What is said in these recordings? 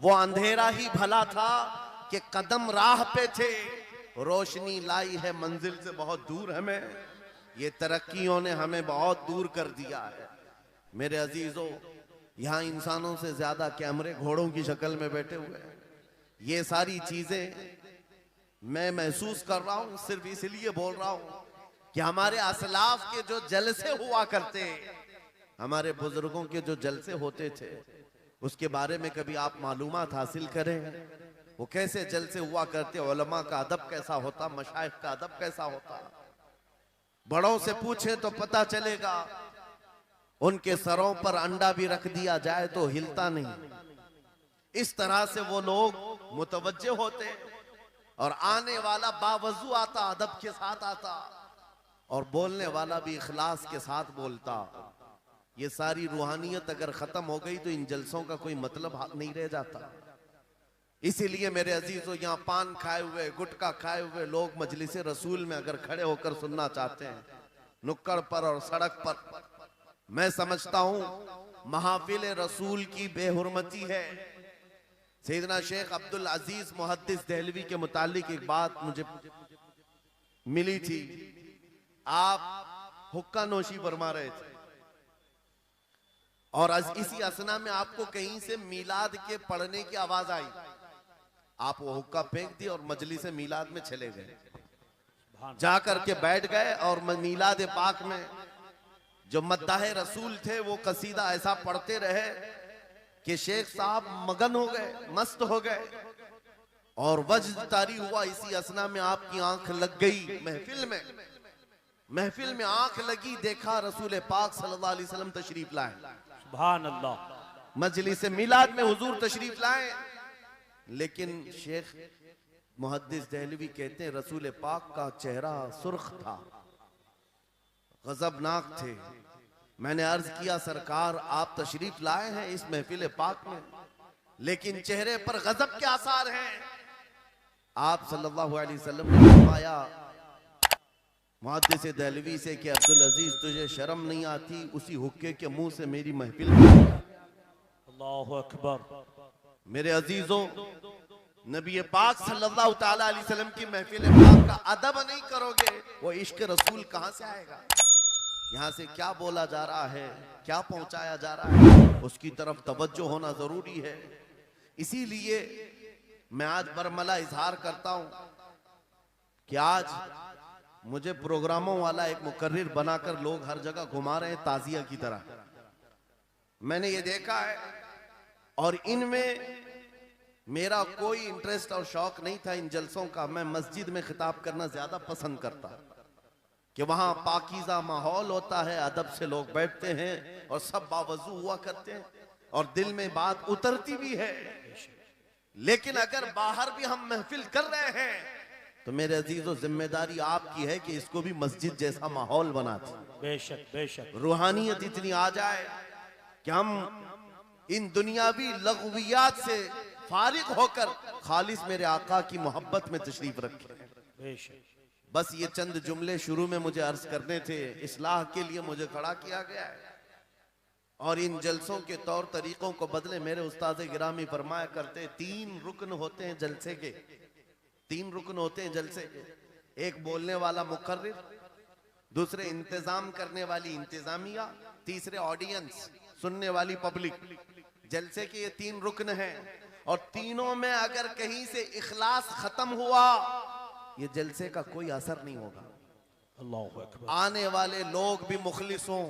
वो अंधेरा ही भला था कि कदम राह पे थे, रोशनी लाई है मंजिल से बहुत दूर हमें। ये तरक्कियों ने हमें बहुत दूर कर दिया है। मेरे अजीजों, यहाँ इंसानों से ज्यादा कैमरे घोड़ों की शक्ल में बैठे हुए हैं। ये सारी चीजें मैं महसूस कर रहा हूं, सिर्फ इसलिए बोल रहा हूं कि हमारे असलाफ के जो जलसे हुआ करते, हमारे बुजुर्गों के जो जलसे होते थे, उसके बारे में कभी आप मालूमात हासिल करें। वो कैसे जलसे हुआ करते, उलमा का अदब कैसा होता, मशाइख का अदब कैसा होता। बड़ों से पूछे तो पता चलेगा, उनके सरों पर अंडा भी रख दिया जाए तो हिलता नहीं। इस तरह से वो लोग मुतवज्जे होते, और आने वाला बावजू आता, अदब के साथ आता, और बोलने वाला भी इखलास के साथ बोलता। ये सारी रूहानियत अगर खत्म हो गई तो इन जलसों का कोई मतलब नहीं रह जाता। इसीलिए मेरे अजीजों, यहाँ पान खाए हुए, गुटखा खाए हुए लोग मजलिस रसूल में अगर खड़े होकर सुनना चाहते हैं, नुक्कड़ पर और सड़क पर, मैं समझता हूं महफिल रसूल की बेहुरमती है। सैयदना शेख अब्दुल अजीज मुहद्दिस देहलवी के मुतालिक एक बात मुझे मिली थी। आप हुक्का नोशी फरमा रहे थे, और इसी असना में आपको कहीं से मीलाद के पढ़ने की आवाज आई। आप वो हुक्का फेंक दी और मजलिस मीलाद में चले गए, जाकर के बैठ गए, और मीलाद पाक में जो मद्दाह रसूल थे वो कसीदा ऐसा पढ़ते रहे कि शेख साहब मगन हो गए, मस्त हो गए, और वज्द तारी हुआ। इसी असना में आपकी आंख लग गई महफिल में आंख लगी, देखा रसूल पाक सल्लल्लाहु अलैहि वसल्लम तशरीफ लाए। सुभान अल्लाह। मजलिस मिलाद में हुजूर तशरीफ लाए, लेकिन शेख मुहद्दिस देहलवी कहते हैं रसूल पाक का चेहरा सुर्ख था, गजबनाक थे। मैंने अर्ज किया, सरकार आप तशरीफ लाए हैं इस महफिल पाक में, लेकिन चेहरे पर गजब के आसार हैं। आप सल्लल्लाहु अलैहि वसल्लम ने फरमाया मुहद्दिस देहलवी से कि अब्दुल अजीज तुझे शर्म नहीं आती उसी हुक्के के मुंह से मेरी महफिल में? अल्लाहु अकबर। मेरे अजीजों, नबी पाक सल्लल्लाहु ताला अलैहि वसल्लम की महफिल पाक का अदब नहीं करोगे, वो इश्क रसूल कहां से आएगा? यहाँ से क्या बोला जा रहा है, क्या पहुंचाया जा रहा है, उसकी तरफ तवज्जो होना जरूरी है। इसीलिए मैं आज बरमला इजहार करता हूं कि आज मुझे प्रोग्रामों वाला एक मुकर्रिर बनाकर लोग हर जगह घुमा रहे हैं ताजिया की तरह। मैंने ये देखा है, और इनमें मेरा कोई इंटरेस्ट और शौक नहीं था इन जलसों का। मैं मस्जिद में खिताब करना ज्यादा पसंद करता कि वहां पाकीज़ा माहौल होता है, अदब से लोग बैठते हैं और सब बावजू हुआ करते हैं, और दिल में बात उतरती भी है। लेकिन अगर बाहर भी हम महफिल कर रहे हैं तो मेरे अजीजों, जिम्मेदारी आपकी है कि इसको भी मस्जिद जैसा माहौल बना दे। बेशक बेशक। रूहानियत इतनी आ जाए कि हम इन दुनियावी लग़वियात से फारिग होकर खालिस मेरे आका की मोहब्बत में तशरीफ रखें। बेशक। बस ये चंद जुमले शुरू में मुझे अर्ज करने थे, इस्लाह के लिए मुझे खड़ा किया गया है। और इन जलसों के तौर तरीकों को बदले, मेरे उस्ताद गिरामी फरमाया करते, 3 रुकन होते हैं जलसे के, 3 रुकन होते हैं जलसे के। एक बोलने वाला मुकर्रिर, दूसरे इंतजाम करने वाली इंतजामिया, तीसरे ऑडियंस सुनने वाली पब्लिक। जलसे के ये 3 रुकन हैं, और तीनों में अगर कहीं से इखलास खत्म हुआ, ये जलसे का कोई असर नहीं होगा। अल्लाहु अकबर। आने वाले लोग भी मुखलिस हो,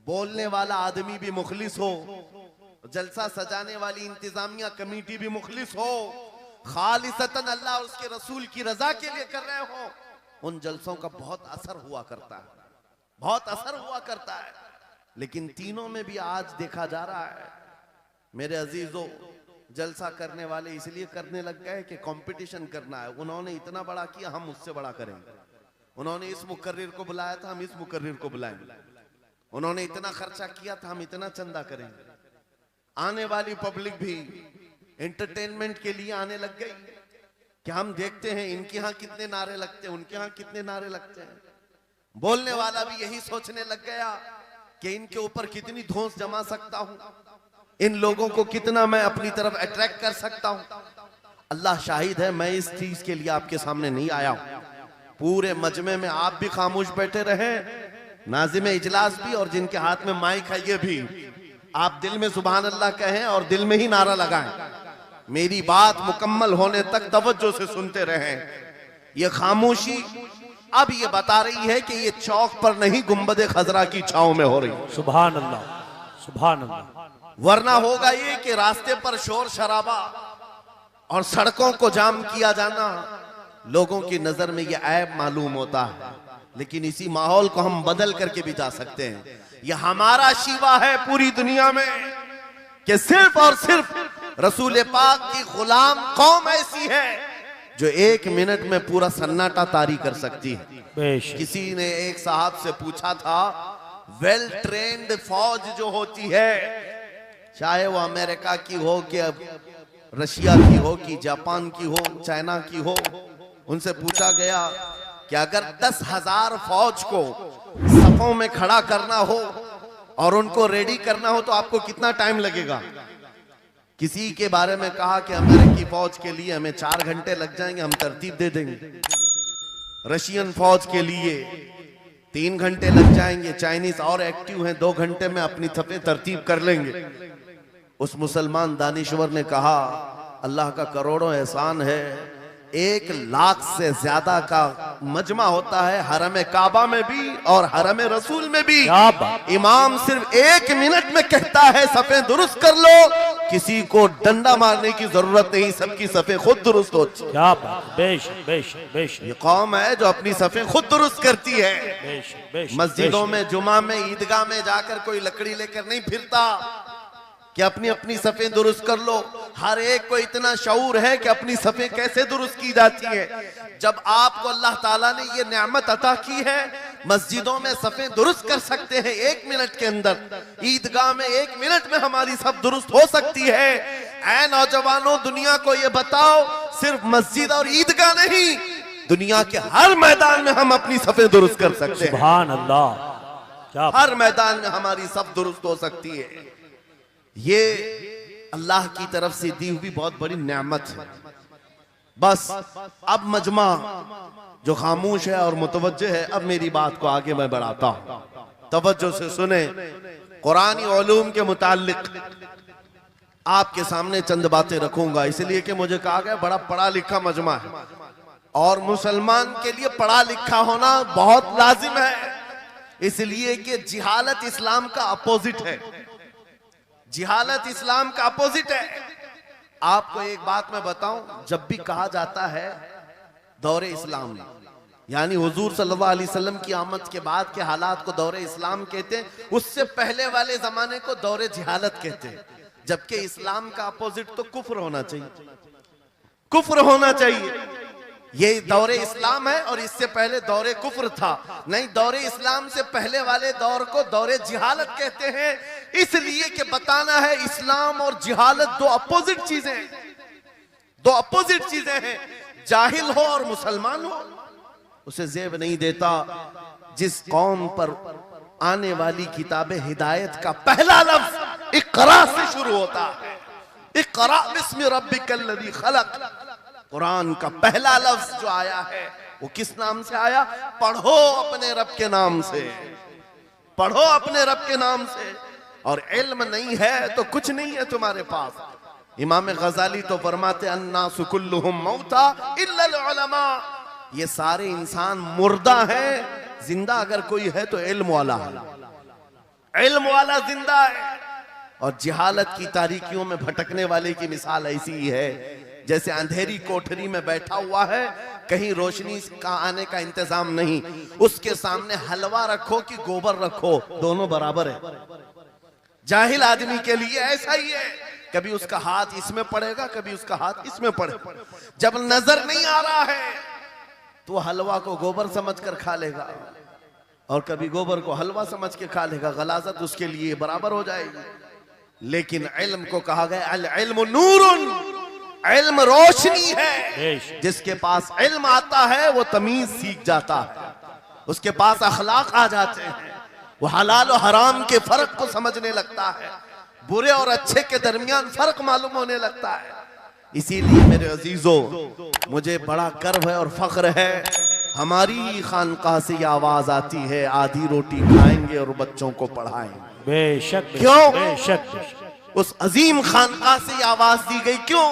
बोलने वाला आदमी भी मुखलिस हो, जलसा सजाने वाली इंतजामिया कमेटी भी मुखलिस हो, खालिसतन अल्लाह और उसके रसूल की रजा के लिए कर रहे हो, उन जलसों का बहुत असर हुआ करता है, बहुत असर हुआ करता है। लेकिन तीनों में भी आज देखा जा रहा है, मेरे अजीजों, जलसा करने वाले इसलिए करने लग गए कि कंपटीशन करना है। उन्होंने इतना बड़ा किया, हम उससे बड़ा करेंगे। उन्होंने इस मुकर्रिर को बुलाया था, हम इस मुकर्रिर को बुलाएंगे। उन्होंने इतना खर्चा किया था, हम इतना चंदा करेंगे। आने वाली पब्लिक भी एंटरटेनमेंट के लिए आने लग गई कि हम देखते हैं इनके यहाँ कितने नारे लगते हैं, उनके यहाँ कितने नारे लगते हैं। बोलने वाला भी यही सोचने लग गया कि इनके ऊपर कितनी धौंस जमा सकता हूं। इन लोगों को कितना मैं अपनी तरफ अट्रैक्ट कर सकता हूं। अल्लाह शाहिद है, मैं इस चीज के लिए आपके सामने नहीं आया हूं। पूरे मजमे में आप भी खामोश बैठे रहे, नाज़िम इजलास भी और जिनके हाथ में माइक है ये भी, आप दिल में सुभान अल्लाह कहें और दिल में ही नारा लगाएं। मेरी बात मुकम्मल होने तक तवज्जो से सुनते रहें। ये खामोशी अब ये बता रही है कि ये चौक पर नहीं गुंबद खजरा की छांव में हो रही है। सुभान अल्लाह, सुभान अल्लाह। वरना होगा ये कि रास्ते पर शोर शराबा और सड़कों को जाम किया जाना लोगों की नजर में ये ऐब मालूम होता है। लेकिन इसी माहौल को हम बदल करके भी जा सकते हैं। ये हमारा शिवा है पूरी दुनिया में कि सिर्फ और सिर्फ रसूल पाक की गुलाम कौम ऐसी है जो 1 मिनट में पूरा सन्नाटा तारी कर सकती है। बेशक। किसी ने एक साहब से पूछा था, वेल ट्रेन्ड फौज जो होती है, चाहे वो अमेरिका की हो कि रशिया की हो कि जापान की हो, चाइना की हो, उनसे पूछा गया कि अगर 10,000 फौज को सफों में खड़ा करना हो और उनको रेडी करना हो तो आपको कितना टाइम लगेगा। किसी के बारे में कहा कि अमेरिकी फौज के लिए हमें 4 घंटे लग जाएंगे, हम तरतीब दे देंगे। रशियन फौज के लिए 3 घंटे लग जाएंगे, चाइनीज और एक्टिव हैं, 2 घंटे में अपनी थपे तरतीब कर लेंगे। उस मुसलमान दानिश्वर ने कहा, अल्लाह का करोड़ों एहसान है, 1 लाख से ज्यादा का मजमा होता है हरम काबा में भी और हरम रसूल में भी। इमाम सिर्फ 1 मिनट में कहता है सफे दुरुस्त कर लो, किसी को डंडा मारने की जरूरत नहीं, सबकी सफे खुद दुरुस्त होती है। क्या बात, बेशक बेशक बेशक। ये कौम है जो अपनी सफे खुद दुरुस्त करती है। बेशक बेशक। मस्जिदों में, जुमा में, ईदगाह में जाकर कोई लकड़ी लेकर नहीं फिरता कि अपनी अपनी सफे दुरुस्त कर लो। हर एक को इतना शऊर है कि अपनी सफे कैसे दुरुस्त की जाती है। जब आपको अल्लाह ताला ने ये नेमत अता की है, मस्जिदों में सफे दुरुस्त कर सकते हैं 1 मिनट के अंदर, ईदगाह में 1 मिनट में हमारी सब दुरुस्त हो सकती है। ऐ नौजवानों, दुनिया को ये बताओ, सिर्फ मस्जिद और ईदगाह नहीं, दुनिया के हर मैदान में हम अपनी सफे दुरुस्त कर सकते हैं। सुभान अल्लाह। क्या हर मैदान में हमारी सब दुरुस्त हो सकती है। ये अल्लाह की तरफ से दी हुई बहुत बड़ी नेमत है। बस अब मजमा जो खामोश है और मुतवज्जे है, अब मेरी बात को आगे मैं बढ़ाता हूं, तवज्जो से सुने। कुरानी उलूम के मुताल्लिक आपके सामने चंद बातें रखूंगा, इसलिए कि मुझे कहा गया बड़ा पढ़ा लिखा मजमा है और मुसलमान के लिए पढ़ा लिखा होना बहुत लाजिम है, इसलिए कि जिहालत इस्लाम का अपोजिट है। जिहालत इस्लाम का अपोजिट है। आपको एक बात मैं बताऊं, जब भी कहा जाता है दौरे इस्लाम, यानी हुजूर सल्लल्लाहु अलैहि वसल्लम की आमद के बाद के हालात को दौरे इस्लाम कहते हैं, उससे पहले वाले जमाने को दौरे जिहालत कहते हैं। जबकि इस्लाम का अपोजिट तो कुफ्र होना चाहिए, कुफ्र होना चाहिए। ये दौरे इस्लाम है और इससे पहले दौरे कुफ्र था। नहीं, दौरे इस्लाम से पहले वाले दौर को दौरे जिहालत कहते हैं, इसलिए कि बताना है इस्लाम और जिहालत 2 अपोजिट चीजें हैं, 2 अपोजिट चीजें हैं। जाहिल हो और मुसलमान हो, उसे जेब नहीं देता। जिस कौम पर आने वाली किताब हिदायत का पहला लफ्ज इक़रा से शुरू होता है, इक़रा बिस्मि रब्बिकल लज़ी खलक़, कुरान का पहला लफ्ज जो आया है वो किस नाम से आया? पढ़ो अपने रब के नाम से, पढ़ो अपने रब के नाम से। और इल्म नहीं है तो कुछ नहीं है तुम्हारे पास। इमाम गजाली तो फरमाते अन्नासु कुल्लुहुम मौता इल्लल उलमा, ये सारे इंसान मुर्दा हैं, जिंदा अगर कोई है तो इल्म वाला है, इल्म वाला जिंदा है। और जिहालत की तारीकियों में भटकने वाले की मिसाल ऐसी ही है जैसे अंधेरी कोठरी में बैठा हुआ है, कहीं रोशनी का आने का इंतजाम नहीं, उसके सामने हलवा रखो कि गोबर रखो, दोनों बराबर है। जाहिल आदमी के लिए ऐसा ही है, कभी उसका हाथ इसमें पड़ेगा, कभी उसका हाथ इसमें पड़ेगा। जब नजर नहीं आ रहा है तो हलवा को गोबर समझकर खा लेगा और कभी गोबर को हलवा समझ के खा लेगा, गलाजत उसके लिए बराबर हो जाएगी। लेकिन इल्म को कहा गया अल इल्मु नूरुन, इल्म रोशनी है। जिसके पास इल्म आता है वो तमीज सीख जाता है, उसके पास अखलाक आ जाते हैं, वो हलाल और हराम के फर्क को समझने लगता है। बुरे और अच्छे के दरमियान फर्क मालूम होने लगता है। इसीलिए मेरे अजीजों, मुझे बड़ा गर्व है और फख्र है, हमारी खानकाह से ये आवाज आती है, आधी रोटी खाएंगे और बच्चों को पढ़ाएंगे। बेशक क्यों? बेशक। उस अजीम खानकाह से ये आवाज दी गई, क्यों?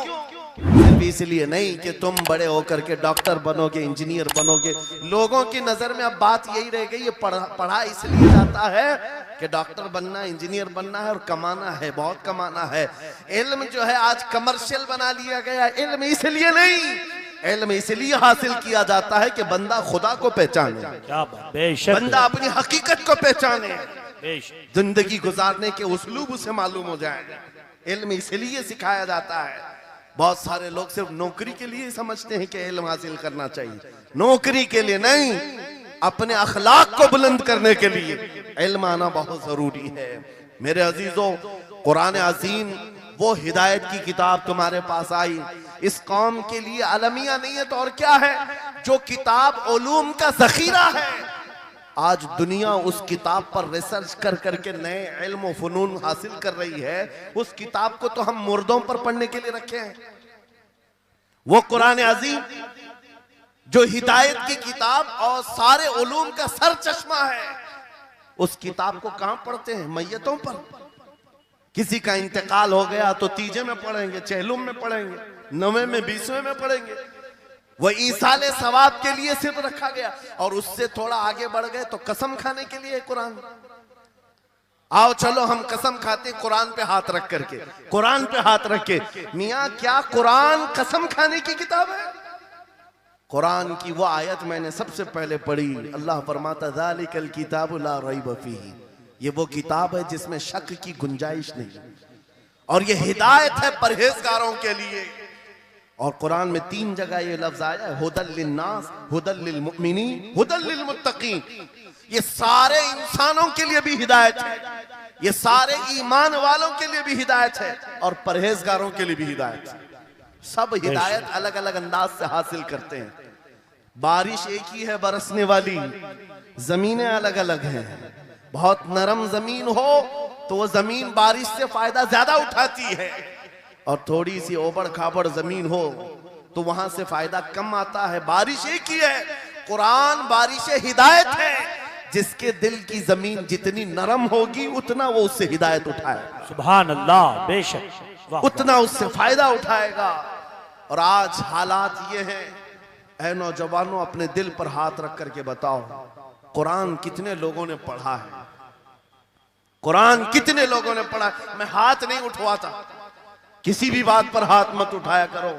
सिर्फ इसलिए नहीं कि तुम बड़े होकर के डॉक्टर बनोगे, इंजीनियर बनोगे। लोगों की नजर में अब बात यही रह गई है, पढ़ा इसलिए जाता है कि डॉक्टर बनना, इंजीनियर बनना है और कमाना है, बहुत कमाना है। इल्म जो है आज कमर्शियल बना लिया गया। इल्म इसलिए नहीं, इल्म इसलिए हासिल किया जाता है कि बंदा खुदा को पहचाने, क्या बात, बेशक, बंदा अपनी हकीकत को पहचाने, बेशक। जिंदगी गुजारने के उसलूब उसे मालूम हो जाए। इल्म इसलिए सिखाया जाता है। बहुत सारे लोग सिर्फ नौकरी के लिए समझते हैं कि इल्म हासिल करना चाहिए, नौकरी के लिए नहीं, अपने अखलाक को बुलंद करने के लिए इल्म आना बहुत जरूरी है। मेरे अजीजों, कुरान अज़ीम वो हिदायत की किताब तुम्हारे पास आई, इस कौम के लिए अलमिया नहीं है तो और क्या है, जो किताब उलूम का जखीरा है। आज दुनिया उस किताब पर रिसर्च कर करके नए इल्म और फनून हासिल कर रही है। उस किताब को तो हम मुर्दों पर पढ़ने के लिए रखे हैं। वो कुरान अज़ीम जो हिदायत की किताब और सारे उलूम का सर चश्मा है, उस किताब को कहां पढ़ते हैं? मैयतों पर। किसी का इंतकाल हो गया तो तीजे में पढ़ेंगे, चहलुम में पढ़ेंगे, 9वें में, 20वें में पढ़ेंगे। वह ईसाले सवाब के लिए सिर्फ रखा गया। और उससे थोड़ा आगे बढ़ गए तो कसम खाने के लिए कुरान। आओ चलो हम कसम खाते कुरान पे हाथ रख करके, कुरान पे हाथ रख के। मियां क्या कुरान कसम खाने की किताब है? कुरान की वो आयत मैंने सबसे पहले पढ़ी, अल्लाह फरमाता ज़ालिकल किताबु ला रैब फीही, ये वो किताब है जिसमें शक की गुंजाइश नहीं, और ये हिदायत है परहेजगारों के लिए। और कुरान में 3 जगह ये लफ्ज आया है, हुदल लिन्नास, हुदल लिल मुमिनीन, हुदल लिल मुत्तकीन। ये सारे इंसानों के लिए भी हिदायत है, ये सारे ईमान वालों के लिए भी हिदायत है, और परहेजगारों के लिए भी हिदायत है। सब हिदायत अलग अलग अंदाज से हासिल करते हैं। बारिश एक ही है बरसने वाली, जमीनें अलग अलग हैं। बहुत नरम जमीन हो तो वो जमीन बारिश से फायदा ज्यादा उठाती है, और थोड़ी सी ओबड़ खाबड़ जमीन हो तो वहां से फायदा कम आता है। बारिश एक ही है, कुरान बारिश हिदायत है। जिसके दिल की जमीन जितनी नरम होगी उतना वो उससे हिदायत उठाएगा, सुभान अल्लाह, बेशक, उतना उससे फायदा उठाएगा। और आज हालात ये हैं, ऐ नौजवानों अपने दिल पर हाथ रख करके बताओ, कुरान कितने लोगों ने पढ़ा है? कुरान कितने लोगों ने पढ़ा? मैं हाथ नहीं उठवाता, किसी भी बात पर हाथ मत उठाया करो।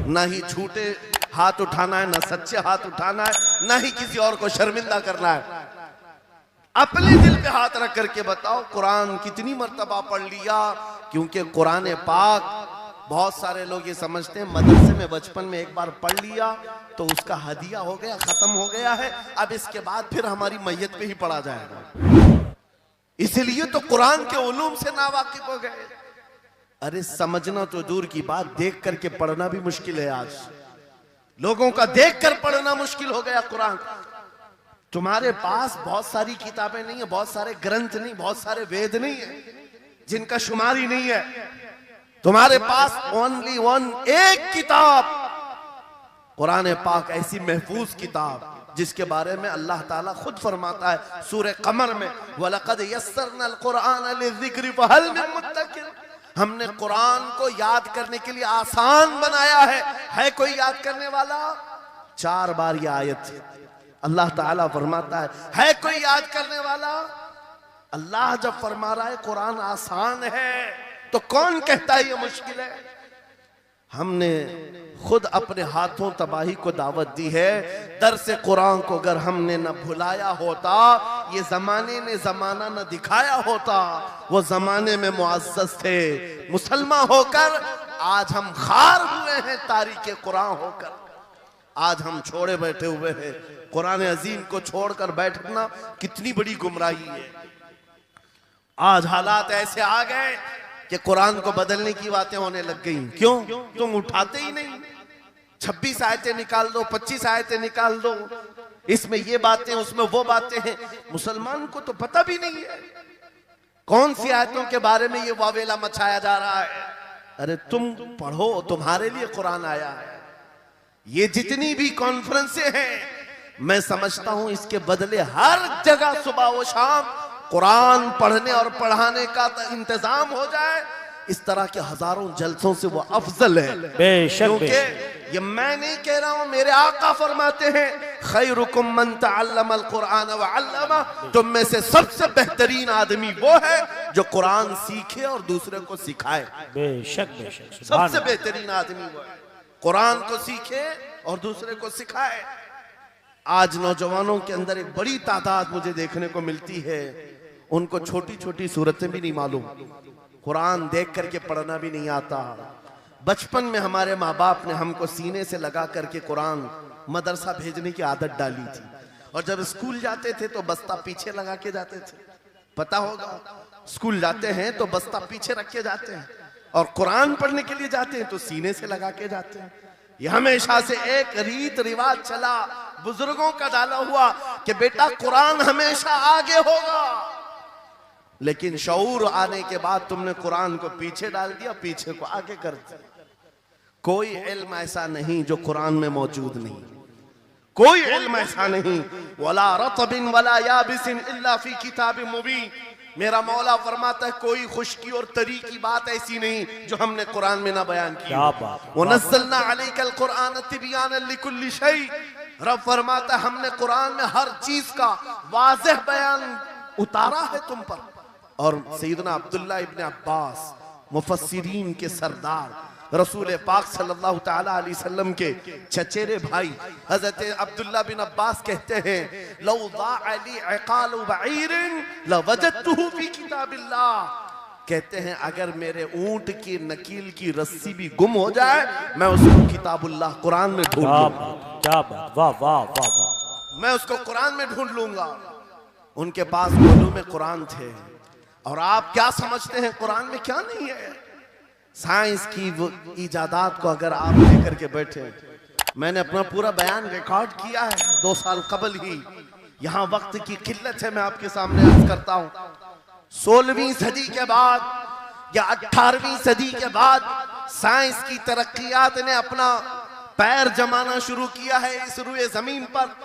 ना ही झूठे हाथ उठाना है, ना सच्चे हाथ उठाना है, ना ही किसी और को शर्मिंदा करना है। अपने दिल पे हाथ रख करके बताओ कुरान कितनी मर्तबा पढ़ लिया। क्योंकि कुरान पाक, बहुत सारे लोग ये समझते हैं मदरसे में बचपन में एक बार पढ़ लिया तो उसका हदिया हो गया, खत्म हो गया है, अब इसके बाद फिर हमारी मैयत पे ही पढ़ा जाएगा। इसलिए तो कुरान के उलूम से नावाकिफ हो गए। अरे समझना तो दूर की बात, देख करके पढ़ना भी मुश्किल है। आज लोगों का देख कर पढ़ना मुश्किल हो गया। कुरान, तुम्हारे पास बहुत सारी किताबें नहीं है, बहुत सारे ग्रंथ नहीं, बहुत सारे वेद नहीं है जिनका शुमार ही नहीं है। तुम्हारे पास ओनली वन, एक किताब कुरान पाक, ऐसी महफूज किताब जिसके बारे में अल्लाह ताला खुद फरमाता है सूरह कमर में, वलक़द यस्सरनल कुरआन लिज़िक्रि फहल मिन मुद्दकिर। हमने कुरान को याद करने के लिए आसान बनाया है कोई याद करने वाला? 4 बार यह आयत अल्लाह ताला फरमाता है कोई याद करने वाला? अल्लाह जब फरमा रहा है कुरान आसान है तो कौन कहता है ये मुश्किल है? हमने खुद अपने हाथों तबाही को दावत दी है। दर्स कुरान को अगर हमने न भुलाया होता, ये जमाने ने जमाना न दिखाया होता, वो जमाने में मुअज़्ज़ज़ थे मुसलमान होकर, आज हम खार हुए हैं तारीके कुरान होकर। आज हम छोड़े बैठे हुए हैं। कुरान अजीम को छोड़कर बैठना कितनी बड़ी गुमराही है। आज हालात ऐसे आ गए कि कुरान को बदलने की बातें होने लग गई। क्यों? तुम उठाते ही नहीं। 26 आयतें निकाल दो, 25 आयतें निकाल दो, इसमें ये बातें उसमें वो बातें हैं। मुसलमान को तो पता भी नहीं है। कौन सी आयतों के बारे में ये वावेला मचाया जा रहा है? अरे तुम पढ़ो, तुम्हारे लिए कुरान आया है। ये जितनी भी कॉन्फ्रेंसें हैं, मैं समझता हूं इसके बदले हर जगह सुबह व शाम कुरान पढ़ने और पढ़ाने का इंतजाम हो जाए। इस तरह के हजारों जलसों से वो अफजल है। बेशक क्योंकि बेशक। ये मैं नहीं कह रहा हूं, मेरे आका फरमाते हैं खैरुकुम मन तअल्लमल कुरान व अल्लमा, तुम में से सबसे बेहतरीन आदमी वो है जो कुरान सीखे और दूसरे को सिखाए। बेशक बेशक। सुभान सबसे बेहतरीन आदमी वो है, कुरान को सीखे और दूसरे को सिखाए। आज नौजवानों के अंदर एक बड़ी तादाद मुझे देखने को मिलती है, उनको छोटी छोटी सूरतें भी नहीं मालूम, कुरान देख करके पढ़ना भी नहीं आता। बचपन में हमारे माँ बाप ने हमको सीने से लगा करके कुरान मदरसा भेजने की आदत डाली थी, और जब स्कूल जाते थे तो बस्ता पीछे लगा के जाते थे। पता होगा, स्कूल जाते हैं तो बस्ता पीछे रख के जाते हैं, और कुरान पढ़ने के लिए जाते हैं तो सीने से लगा के जाते हैं। ये हमेशा से एक रीत रिवाज चला, बुजुर्गों का डाला हुआ कि बेटा कुरान हमेशा आगे होगा। लेकिन शऊर आने के बाद तुमने कुरान को पीछे डाल दिया, पीछे को आगे कर दिया। कोई इल्म ऐसा नहीं जो कुरान में मौजूद नहीं, कोई इल्म ऐसा नहीं। वला रतबिन वला याबिसिन इल्ला फी किताबिन मुबीन। मेरा मौला फरमाता है कोई खुश्की और तरी की बात ऐसी नहीं जो हमने कुरान में ना बयान की। क्या बात। वनज़्ज़लना अलैकल कुरान तिबयानन लिकुल्लि शै। रब फरमाता है हमने कुरान में हर चीज का वाज़ेह बयान उतारा है तुम पर। और सैयदना अब्दुल्ला इब्न अब्बास मुफस्सिरीन के सरदार, रसूल पाक सल्लल्लाहु ताला अलैहि वसल्लम के चचेरे भाई हजरत अब्दुल्ला बिन अब्बास कहते हैं लौ ज़ाअली इक़ालु बईरिन लवजदतुहु फी किताबिल्लाह। कहते हैं अगर मेरे ऊंट की नकील की रस्सी भी गुम हो जाए मैं उसको किताबुल्लाह कुरान में ढूंढ लूंगा। क्या बात, वाह वाह वाह वाह। मैं उसको कुरान में ढूंढ लूंगा। उनके पास उलूम कुरान थे। और आप क्या समझते हैं कुरान में क्या नहीं है? साइंस की वो इजादात को अगर आप लेकर के बैठे, मैंने अपना पूरा बयान रिकॉर्ड किया है 2 साल कबल ही। यहाँ वक्त की किल्लत है, मैं आपके सामने अर्ज करता हूँ। 16वीं सदी के बाद या 18वीं सदी के बाद साइंस की तरक्कियात ने अपना पैर जमाना शुरू किया है इस रुए जमीन पर,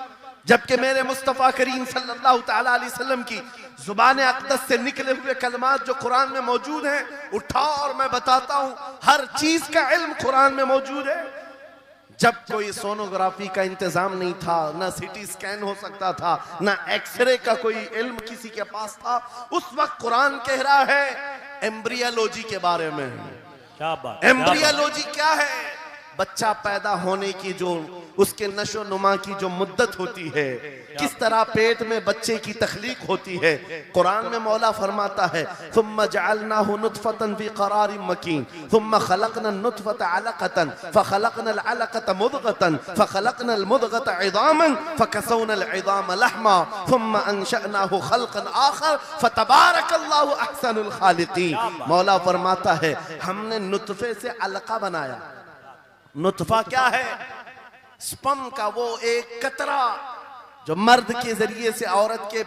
जबकि मेरे मुस्तफ़ा करीम सल्लल्लाहु ताला अलैहि वसल्लम की जुबान अक़दस से निकले हुए कलमात जो कुरान में मौजूद हैं, उठा और मैं बताता हूं हर चीज का इल्म कुरान में मौजूद है। जब कोई सोनोग्राफी का इंतजाम नहीं था, ना सिटी स्कैन हो सकता था, ना एक्सरे का कोई इल्म किसी के पास था, उस वक्त कुरान कह रहा है एम्ब्रियोलॉजी के बारे में। क्या बात। एम्ब्रियोलॉजी क्या है? बच्चा पैदा होने की जो उसके नशो नुमा की जो मुद्दत होती है, किस तरह पेट में बच्चे की तख्लीक होती है। कुरान में मौला फरमाता है सुम्मा जअलनाहु नुतफतन फी क़रारिन मकीन सुम्मा खलक़ना नुतफत अलक़तन फ़खलक़ना अलक़त मुदग़तन फ़खलक़ना मुदग़त इज़ामन फ़कसौना इज़ाम लहमा सुम्मा अंशअनाहु खल्क़न आख़र फ़तबारकल्लाहु अहसनुल ख़ालिक़ीन। मौला फरमाता है हमने नुतफे से अलका बनाया। नुतफा क्या है? स्पर्म का वो एक कतरा जो मर्द के जरिए से औरत के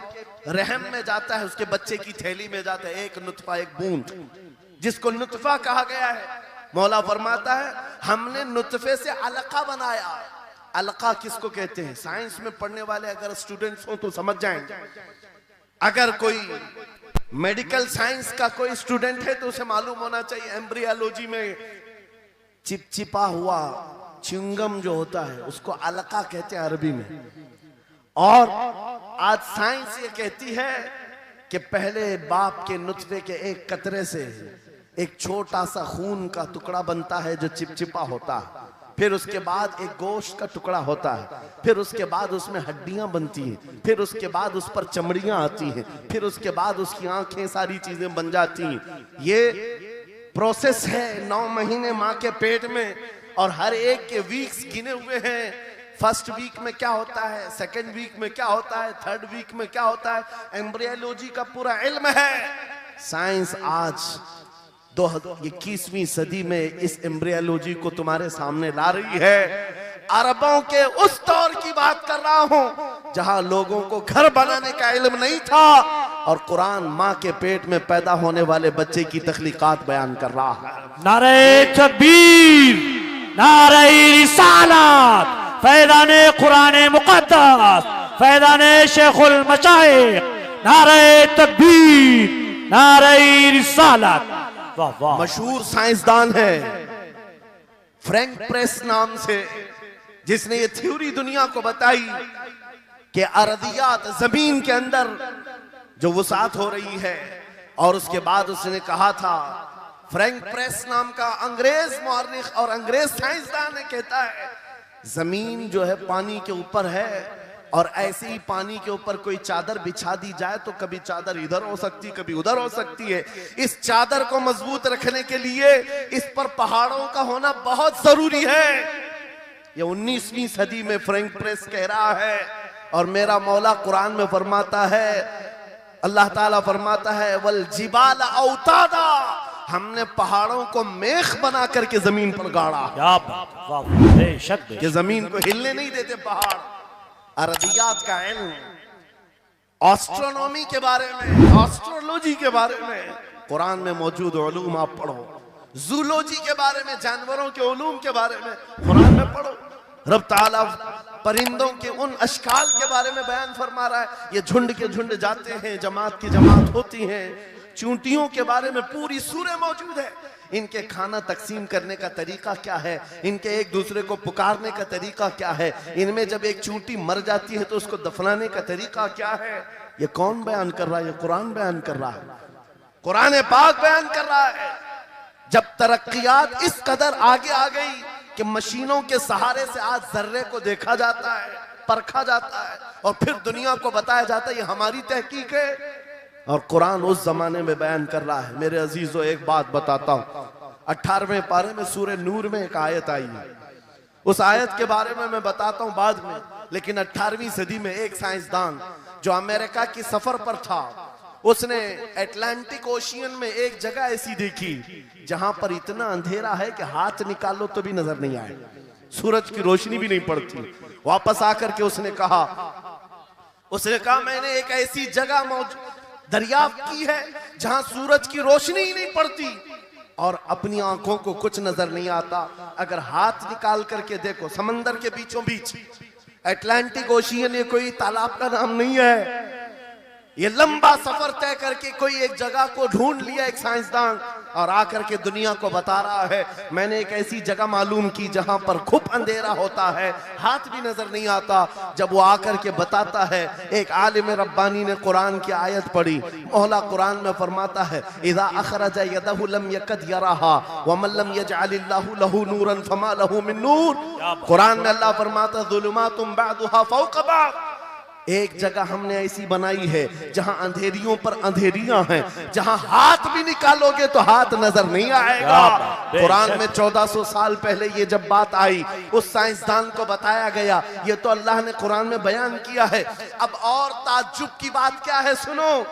रहम में जाता है, उसके बच्चे की थैली में जाता है, एक नुतफा, एक बूंद, जिसको नुतफा कहा गया है। मौला फरमाता है हमने नुतफे से अलका बनाया। अलका किसको कहते हैं? साइंस में पढ़ने वाले अगर स्टूडेंट्स हो तो समझ जाएंगे। अगर कोई मेडिकल साइंस का कोई स्टूडेंट है तो उसे मालूम होना चाहिए एम्ब्रियोलॉजी में चिपचिपा हुआ च्युइंगम जो होता है उसको अलका कहते हैं अरबी में। और आज साइंस ये कहती है कि पहले बाप के नुतफे के एक कतरे से एक छोटा सा खून का टुकड़ा बनता है जो चिपचिपा होता है, फिर उसके बाद एक गोश्त का टुकड़ा होता है, फिर उसके बाद उसमें हड्डियां बनती हैं, फिर उसके बाद उस पर चमड़ियां आती हैं, फिर उसके बाद उसकी आंखें, सारी चीजें बन जाती हैं। ये प्रोसेस है 9 महीने माँ के पेट में, और हर एक के वीक्स गिने हुए हैं। फर्स्ट वीक में क्या होता है, सेकंड वीक में क्या होता है, थर्ड वीक में क्या होता है, एम्ब्रियोलॉजी का पूरा इल्म है। साइंस आज 21वीं सदी में इस एम्ब्रियोलॉजी को तुम्हारे सामने ला रही है। अरबों के उस दौर की बात कर रहा हूं जहां लोगों को घर बनाने का इल्म नहीं था, और कुरान माँ के पेट में पैदा होने वाले बच्चे की तख्लीकात बयान कर रहा है। नारे तकबीर, नारे रिसालत, फैज़ाने कुरान मुक़द्दस, फैज़ाने शेखुल मशाइख, नारे तकबीर, नारे रिसालत। वाह वाह। मशहूर साइंसदान है फ्रैंक प्रेस नाम से, जिसने ये थ्योरी दुनिया को बताई कि अरदियात जमीन के अंदर जो वसात हो रही है। और उसके बाद उसने कहा था, फ्रैंक प्रेस नाम का अंग्रेज मुअर्रिख और अंग्रेज साइंसदान ने कहता है जमीन जो है पानी के ऊपर है, और ऐसे ही पानी के ऊपर कोई चादर बिछा दी जाए तो कभी चादर इधर हो सकती है, कभी उधर हो सकती है। इस चादर को मजबूत रखने के लिए इस पर पहाड़ों का होना बहुत जरूरी है। ये 19वीं सदी में फ्रैंक प्रेस कह रहा है, और मेरा मौला कुरान में फरमाता है, अल्लाह ताला फरमाता है वल जिबाल औतादा, हमने पहाड़ों को मेख बना करके जमीन पर गाड़ा। क्या बात, वाह, बेशक कि जमीन को हिलने नहीं देते पहाड़। अरदियात का इल्म, एस्ट्रोनॉमी के बारे में, एस्ट्रोलॉजी के बारे में कुरान में मौजूद उलूम आप पढ़ो। जूलॉजी के बारे में, जानवरों के उलूम के बारे में कुरान में पढ़ो। रब ताला परिंदों के उन अशकाल के बारे में बयान फरमा रहा है, ये झुंड के झुंड जाते हैं, जमात की जमात होती हैं। चूंटियों के बारे में पूरी सूरह मौजूद है। इनके खाना तकसीम करने का तरीका क्या है, इनके एक दूसरे को पुकारने का तरीका क्या है, इनमें जब एक चूंटी मर जाती है तो उसको दफनाने का तरीका क्या है। ये कौन बयान कर रहा है? ये कुरान बयान कर रहा है, कुरान पाक बयान कर रहा है। जब तरक्कियात इस कदर आगे आ गई कि मशीनों के सहारे से आज जर्रे को देखा जाता है, परखा जाता है, और फिर दुनिया को बताया जाता है ये हमारी तहकीक है, और कुरान उस जमाने में बयान कर रहा है। मेरे अजीजों, एक बात बताता हूं, 18वें पारे में सूरह नूर में एक आयत आई है। उस आयत के बारे में मैं बताता हूं बाद में, लेकिन 18वीं सदी में एक साइंसदान जो अमेरिका की सफर पर था, उसने अटलांटिक ओशियन में एक जगह ऐसी देखी जहां पर इतना अंधेरा है कि हाथ निकालो तो भी नजर नहीं आए, सूरज की रोशनी भी नहीं पड़ती। वापस आकर के उसने कहा मैंने एक ऐसी जगह दरियाफ्त की है जहां सूरज की रोशनी ही नहीं पड़ती और अपनी आंखों को कुछ नजर नहीं आता। अगर हाथ निकाल करके देखो, समंदर के बीचों बीच अटलांटिक ओशियन, ये कोई तालाब का नाम नहीं है। ये लंबा सफर तय करके कोई एक जगह को ढूंढ लिया एक साइंसदान, और आकर के दुनिया को बता रहा है मैंने एक ऐसी जगह मालूम की जहां पर खूब अंधेरा होता है, हाथ भी नजर नहीं आता। जब वो आकर के बताता है, एक आलिम रब्बानी ने कुरान की आयत पढ़ी, मौला कुरान में फरमाता है इज़ा अखरजा यदहु लम यकद यराहा व मन लम यजअलिल्लाहु लहू नूरन फमा लहू मिन नूर। कुरान में अल्लाह फरमाता ज़ुलुमातुम बअदुहा फौक़ बअद, एक जगह हमने ऐसी बनाई है जहां अंधेरियों पर अंधेरियां हैं, जहां हाथ भी निकालोगे तो हाथ नजर नहीं आएगा। कुरान में 1400 साल पहले ये जब बात आई, उस साइंसदान को बताया गया, ये तो अल्लाह ने कुरान में बयान किया है। अब और ताज्जुब की बात क्या है, सुनो।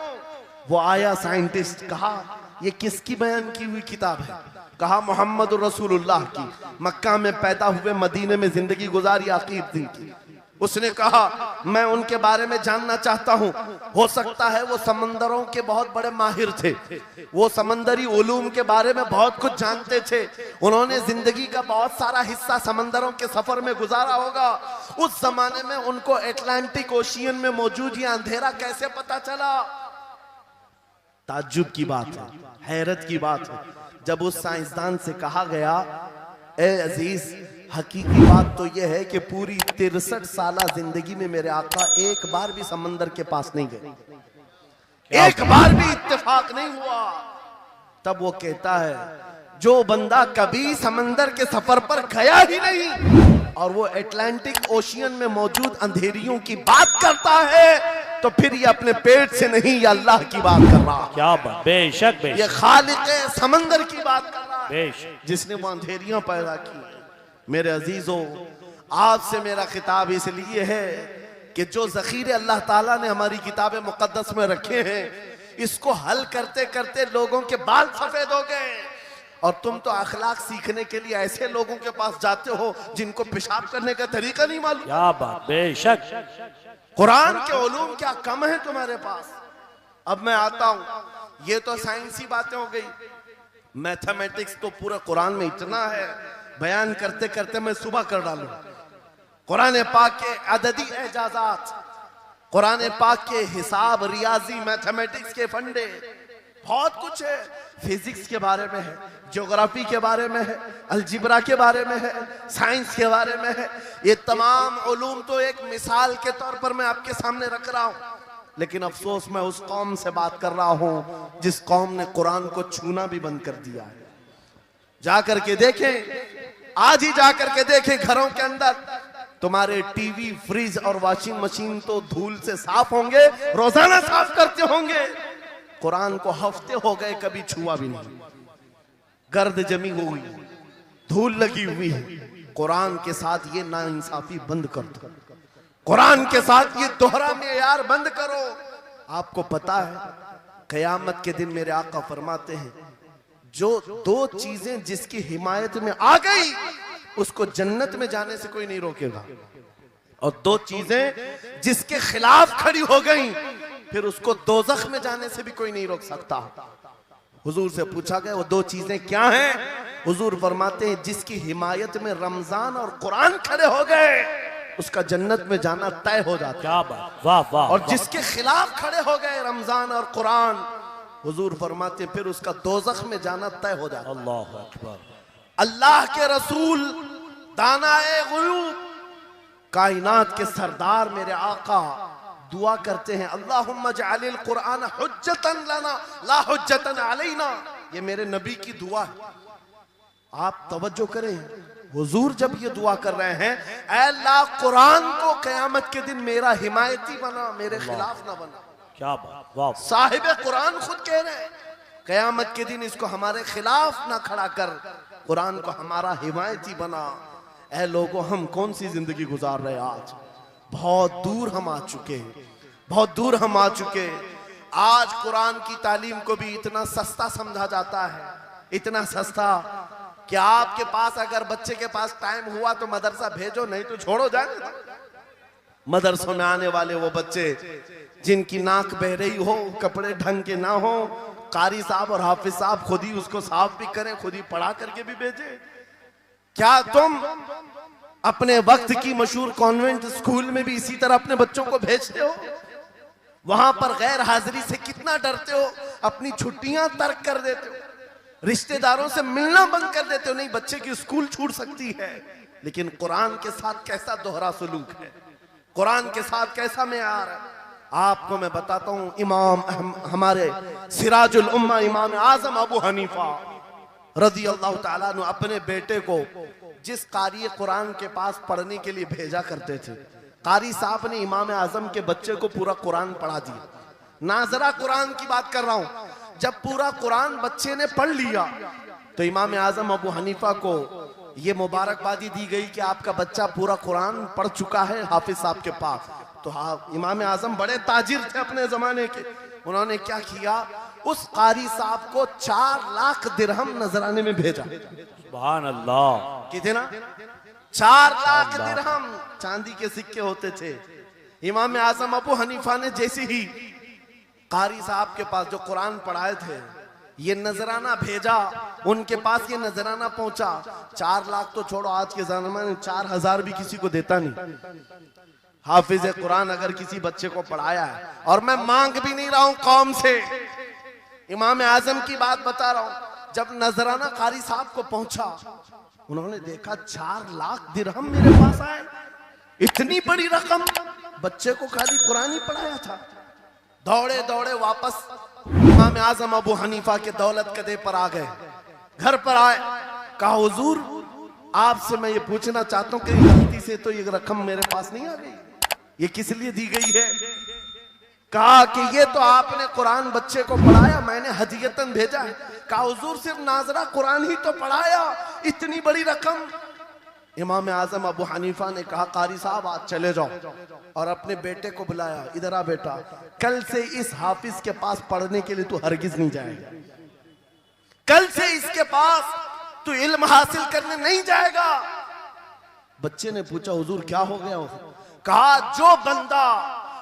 वो आया साइंटिस्ट, कहा ये किसकी बयान की हुई किताब है? कहा मोहम्मद रसूलुल्लाह की, मक्का में पैदा हुए, मदीने में जिंदगी गुजारी, आखिर दिन की। उसने कहा मैं उनके बारे में जानना चाहता हूं, हो सकता है वो समंदरों के बहुत बड़े माहिर थे, वो समंदरी उलूम के बारे में बहुत कुछ जानते थे, उन्होंने जिंदगी का बहुत सारा हिस्सा समंदरों के सफर में गुजारा होगा। उस जमाने में उनको अटलांटिक ओशियन में मौजूद ये अंधेरा कैसे पता चला? ताज्जुब की बात है, हैरत की बात है। जब उस साइंसदान से कहा गया, ए अजीज, हकीकी बात तो यह है कि पूरी 63 साला जिंदगी में मेरे आका एक बार भी समंदर के पास नहीं गए, एक बार भी इत्तेफाक नहीं हुआ। तब वो कहता है जो बंदा कभी समंदर के सफर पर गया ही नहीं और वो अटलांटिक ओशियन में मौजूद अंधेरियों की बात करता है, तो फिर ये अपने पेट से नहीं, ये अल्लाह की बात कर रहा है। क्या बात, बेशक बेशक, ये खालिक समंदर की बात कर रहा है, बेशक, जिसने वो अंधेरियां पैदा की। मेरे अजीजों, आपसे मेरा खिताब इसलिए है कि जो ज़ख़ीरे अल्लाह ताला ने हमारी किताब मुक़द्दस में रखे हैं, इसको हल करते करते लोगों के बाल सफेद हो गए, और तुम तो अखलाक सीखने के लिए ऐसे लोगों के पास जाते हो जिनको पेशाब करने का तरीका नहीं मालूम। क्या बात, बेशक, कुरान के उलूम क्या कम है तुम्हारे पास? अब मैं आता हूं, ये तो साइंसी बातें हो गई। मैथमेटिक्स तो पूरा कुरान में इतना है, बयान करते करते मैं सुबह कर डालूं। कुरान पाक के अददी एजाजात, कुरान पाक के हिसाब, रियाजी, मैथमेटिक्स के फंडे, बहुत कुछ है। फिजिक्स के बारे में है, ज्योग्राफी के बारे में है, अलजिब्रा के बारे में है, साइंस के बारे में है। ये तमाम उलूम तो एक मिसाल के तौर पर मैं आपके सामने रख रहा हूं। लेकिन अफसोस मैं उस कौम से बात कर रहा हूं जिस कौम ने कुरान को छूना भी बंद कर दिया है। जाकर के देखें, आज ही जाकर के देखें, घरों के अंदर तुम्हारे टीवी, फ्रिज और वॉशिंग मशीन तो धूल से साफ होंगे, रोजाना साफ करते होंगे। कुरान को हफ्ते हो गए कभी छुआ भी नहीं, गर्द जमी हुई, धूल लगी हुई है। कुरान के साथ ये नाइंसाफी बंद कर दो, कुरान के साथ ये दोहरा मेयार बंद करो। आपको पता है कयामत के दिन मेरे आका फरमाते हैं, जो दो चीजें जिसकी हिमायत में आ गई उसको जन्नत में जाने से कोई नहीं रोकेगा, और दो चीजें जिसके खिलाफ खड़ी हो गई फिर उसको दोज़ख में जाने से भी कोई नहीं रोक सकता। हुजूर से पूछा गया वो दो चीजें क्या हैं? हुजूर फरमाते हैं जिसकी हिमायत में रमजान और कुरान खड़े हो गए उसका जन्नत में जाना तय हो जाता है। क्या बात, वाह वाह। और जिसके खिलाफ खड़े हो गए रमजान और कुरान, हुजूर फरमाते फिर उसका दोज़ख में जाना तय हो जाता है। अल्लाह अकबर। अल्लाह के रसूल, दानाए गुयूब, कायनात के सरदार मेरे आका दुआ करते हैं, अल्लाहुम्मा जअलिल कुरान हुज्जतन लना ला हुज्जतन अलैना। ये मेरे नबी की दुआ है। आप तवज्जो करें, हुजूर जब ये दुआ कर रहे हैं, ऐ अल्लाह कुरान को कयामत के दिन मेरा हिमायती बना, मेरे खिलाफ ना बना। क्या बात, वाह। साहिब कुरान खुद कह रहे हैं कयामत के दिन इसको हमारे खिलाफ ना खड़ा कर, कुरान को हमारा हिमायती बना। ऐ लोगों, हम कौन सी जिंदगी गुजार रहे हैं आज? बहुत दूर हम आ चुके हैं, बहुत दूर हम आ चुके हैं। आज कुरान की तालीम को भी इतना सस्ता समझा जाता है, इतना सस्ता कि आपके पास अगर बच्चे के पास टाइम हुआ तो मदरसा भेजो, नहीं तो छोड़ो जाने दो। मदरसों में आने वाले वो बच्चे जिनकी नाक बह रही हो, कपड़े ढंग के ना हो, कारी साहब और हाफिज साहब खुद ही उसको साफ भी करें, खुद ही पढ़ा करके भी भेजे। क्या तुम अपने वक्त की मशहूर कॉन्वेंट स्कूल में भी इसी तरह अपने बच्चों को भेजते हो? वहां पर गैर हाजिरी से कितना डरते हो, अपनी छुट्टियां तर्क कर देते हो, रिश्तेदारों से मिलना बंद कर देते हो। नहीं, बच्चे की स्कूल छूट सकती है, लेकिन कुरान के साथ कैसा दोहरा सलूक है, कुरान के साथ कैसा मेयार है। आपको मैं बताता हूं, इमाम हमारे सिराजुल उम्मा इमाम आजम अबू हनीफा रज़ी अल्लाह ताला अन्हु अपने बेटे को जिस कारी कुरान के पास पढ़ने के लिए भेजा करते थे, कारी साहब ने इमाम आजम के बच्चे को पूरा कुरान पढ़ा दिया। नाजरा कुरान की बात कर रहा हूं। जब पूरा कुरान बच्चे ने पढ़ लिया तो इमाम आजम अबू हनीफा को ये मुबारकबादी दी गई कि आपका बच्चा पूरा कुरान पढ़ चुका है हाफिज साहब के पास। तो हाँ, इमाम आजम बड़े ताजिर थे अपने जमाने के। उन्होंने क्या किया, उस कारी साहब को 4 लाख दिरहम नजराने में भेजा। सुभान अल्लाह। कितना? 4 लाख दिरहम चांदी के सिक्के होते थे। इमाम आजम अबू हनीफा ने जैसे ही कारी साहब के पास जो कुरान पढ़ाए थे ये नजराना भेजा, उनके पास ये नजराना पहुंचा। 4 लाख तो छोड़ो, आज के जमाने में 4000 भी किसी को देता नहीं। हाफिज कुरान अगर किसी बच्चे को पढ़ाया है, और मैं मांग भी नहीं रहा हूं कौम से, इमाम आजम की बात बता रहा हूं। जब नजराना कारी साहब को पहुंचा, उन्होंने देखा 4 लाख दिरहम मेरे पास आए, इतनी बड़ी रकम, बच्चे को खाली कुरान ही पढ़ाया था। दौड़े दौड़े वापस इमाम आजम अबू हनीफा के दौलत कदे पर आ गए। घर पर आए, कहा हुजूर आपसे मैं ये पूछना चाहता हूं कि गलती से तो ये रकम मेरे पास नहीं आ गई, ये किस लिए दी गई है? कहा कि ये तो आपने कुरान बच्चे को पढ़ाया, मैंने हदियतन भेजा है। कहा हुजूर सिर्फ नाजरा कुरान ही तो पढ़ाया, इतनी बड़ी रकम? इमाम आजम अबू हनीफा ने कहा कारी साहब आज चले जाओ, और अपने बेटे को बुलाया, इधर आ बेटा, कल से इस हाफिज के पास पढ़ने के लिए तू हरगिज नहीं जाएगा, कल से इसके पास तू इल्म हासिल करने नहीं जाएगा। बच्चे ने पूछा हुजूर क्या हो गया? कहा जो बंदा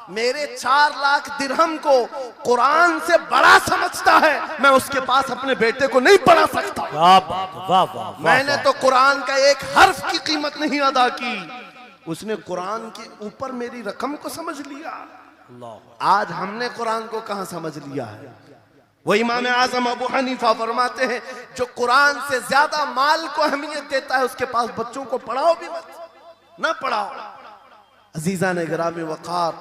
मेरे 4 लाख दिरहम को कुरान से बड़ा समझता है, मैं उसके पास अपने बेटे को नहीं पढ़ा सकता। क्या बात, वाह वाह, मैंने तो कुरान का एक हर्फ की कीमत नहीं अदा की, उसने कुरान के ऊपर मेरी रकम को समझ लिया। आज हमने कुरान को कहां समझ लिया है? वो इमाम आजम अबू हनीफा फरमाते हैं, जो कुरान से ज्यादा माल को अहमियत देता है उसके पास बच्चों को पढ़ाओ भी मत, ना पढ़ाओ। अजीजा ने गिरामी वकार,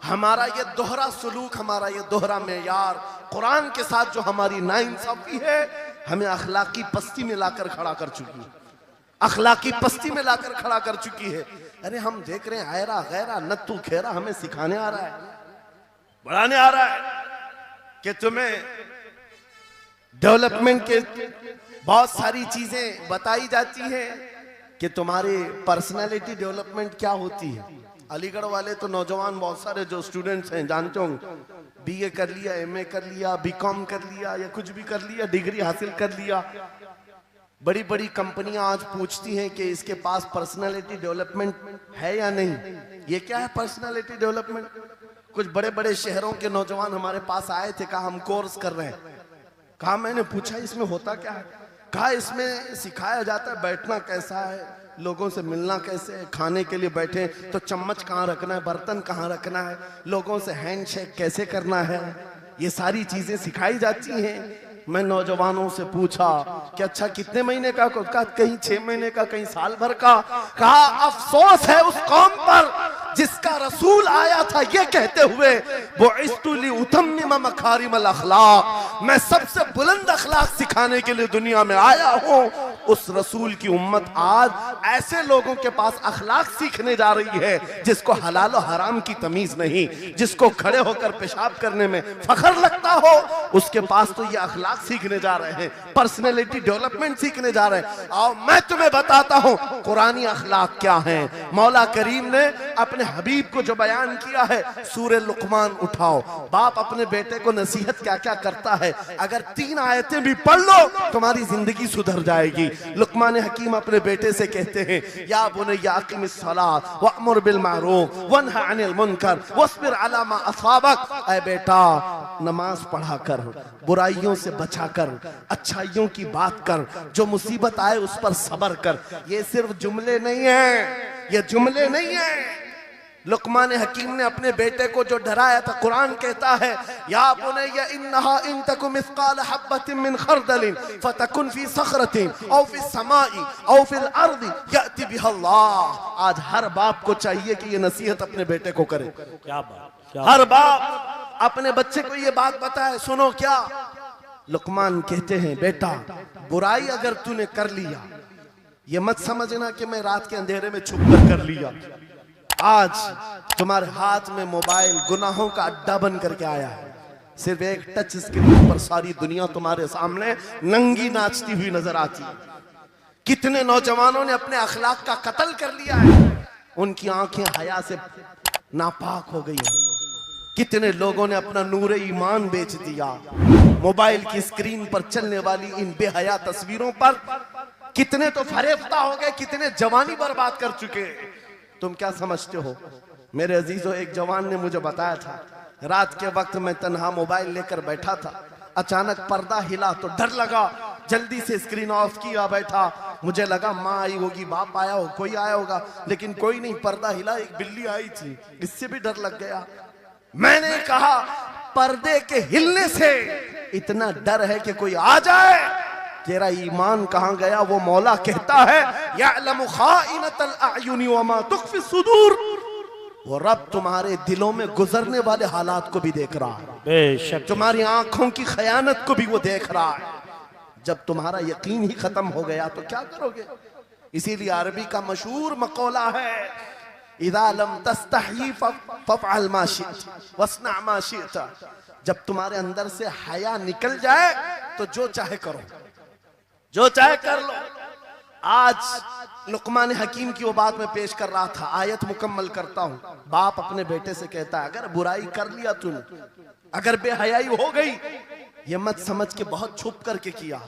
हमारा ये दोहरा सुलूक, हमारा ये दोहरा मेयार कुरान के साथ जो हमारी नाइंसाफी है, हमें अखलाकी पस्ती में लाकर खड़ा कर चुकी है, अखलाकी पस्ती में लाकर खड़ा कर चुकी है। अरे हम देख रहे हैं आयरा गैरा नत्तू खेरा हमें सिखाने आ रहा है, बढ़ाने आ रहा है कि तुम्हें डेवलपमेंट के बहुत सारी चीजें बताई जाती हैं कि तुम्हारी पर्सनालिटी डेवलपमेंट क्या होती है। अलीगढ़ वाले तो नौजवान बहुत सारे जो स्टूडेंट्स हैं जानते होंगे, बीए कर लिया, एमए कर लिया, बीकॉम कर लिया या कुछ भी कर लिया, डिग्री हासिल कर लिया। बड़ी बड़ी कंपनियां आज पूछती हैं कि इसके पास पर्सनालिटी डेवलपमेंट है या नहीं। ये क्या है पर्सनालिटी डेवलपमेंट? कुछ बड़े बड़े शहरों के नौजवान हमारे पास आए थे, कहा हम कोर्स कर रहे हैं। कहा मैंने पूछा इसमें होता क्या है? कहा इसमें सिखाया जाता है बैठना कैसा है, लोगों से मिलना कैसे है, खाने के लिए बैठे तो चम्मच कहाँ रखना है, बर्तन कहाँ रखना है, लोगों से हैंडशेक कैसे करना है, ये सारी चीजें सिखाई जाती हैं। मैं नौजवानों से पूछा कि अच्छा कितने महीने का? कहा कहीं 6 महीने का, कहीं साल भर का। कहा अफसोस है उस कौम पर जिसका रसूल आया था ये कहते हुए, वो इस्तुली उतम्मिम मकारिमल अखलाक, मैं सबसे बुलंद अखलाक सिखाने के लिए दुनिया में आया हूँ। उस रसूल की उम्मत आज ऐसे लोगों के पास अखलाक सीखने जा रही है जिसको हलाल और हराम की तमीज नहीं, जिसको खड़े होकर पेशाब करने में फख्र लगता हो, उसके पास तो ये अखलाक सीखने जा रहे हैं, पर्सनैलिटी डेवलपमेंट सीखने जा रहे हैं। और मैं तुम्हें बताता हूँ कुरानी अखलाक क्या है। मौला करीम ने अपने हबीब को जो बयान किया है, सूरे लुकमान उठाओ, बाप अपने बेटे को नसीहत क्या क्या करता है, अगर 3 आयतें भी पढ़ लो तुम्हारी जिंदगी सुधर जाएगी। लुकमान हकीम अपने बेटे से कहते हैं, या बुनय्या अक़िमिस सलात वअमुर बिल मारूफ वन्हा अनिल मुनकर वस्बिर अला मा असाबक, ऐ बेटा नमाज पढ़ा कर, बुराइयों से बचा कर, अच्छाइयों की बात कर, जो मुसीबत आए उस पर सब्र कर। ये सिर्फ जुमले नहीं है, ये जुमले नहीं है। लुकमान हकीम ने अपने बेटे को जो डराया था, कुरान कहता है, या बुनय्या इन्नहा इन तकु मिस्काल हब्बतिन मिन खरदलिन फतकुन फी सखरतिन औ फी समाई औ फिल अर्दी याति बिहा अल्लाह। आज हर बाप को चाहिए कि ये नसीहत अपने बेटे को करे। क्या बात, हर बाप अपने बच्चे को ये बात बताए, सुनो क्या लुकमान कहते हैं, बेटा बुराई अगर तूने कर लिया, ये मत समझना कि मैं रात के अंधेरे में छुप कर लिया। आज तुम्हारे हाथ में मोबाइल गुनाहों का अड्डा बन करके आया है, सिर्फ एक टच स्क्रीन पर सारी दुनिया तुम्हारे सामने नंगी नाचती हुई नजर आती है। कितने नौजवानों ने अपने अखलाक का कत्ल कर लिया है, उनकी आंखें हया से नापाक हो गई हैं। कितने लोगों ने अपना नूरे ईमान बेच दिया मोबाइल की स्क्रीन पर चलने वाली इन बेहया तस्वीरों पर। कितने तो फरेफ्ता हो गए, कितने जवानी बर्बाद कर चुके। तुम क्या समझते हो? मेरे अजीजों, एक जवान ने मुझे बताया था, रात के वक्त मैं तन्हा मोबाइल लेकर बैठा था, अचानक पर्दा हिला तो डर लगा, जल्दी से स्क्रीन ऑफ किया, बैठा। मुझे लगा माँ आई होगी, बाप आया हो, कोई आया होगा, लेकिन कोई नहीं। पर्दा हिला, एक बिल्ली आई थी, इससे भी डर लग गया। मैंने कहा पर्दे के हिलने से इतना डर है कि कोई आ जाए, तेरा ईमान कहां गया? वो मौला कहता है, यअलमु खाइनतल अयुनि वमा तुख्फी सुदूर, वो रब तुम्हारे दिलों में गुजरने वाले हालात को भी देख रहा है, बेशक तुम्हारी आंखों की खयानत को भी वो देख रहा है। जब तुम्हारा यकीन ही खत्म हो गया तो क्या करोगे? इसीलिए अरबी का मशहूर मकौला है, इज़ा लम तस्तही फफ़अल मा शिअत वस्ना मा शिअत। जब तुम्हारे अंदर से हया निकल जाए तो जो चाहे करो, जो चाहे कर लो। आज लुकमान हकीम की वो बात मैं पेश कर रहा था, आयत मुकम्मल करता हूं। बाप अपने बेटे से कहता है, अगर बुराई कर लिया तूने, अगर बेहयाई हो गई, ये मत समझ के बहुत छुप करके किया।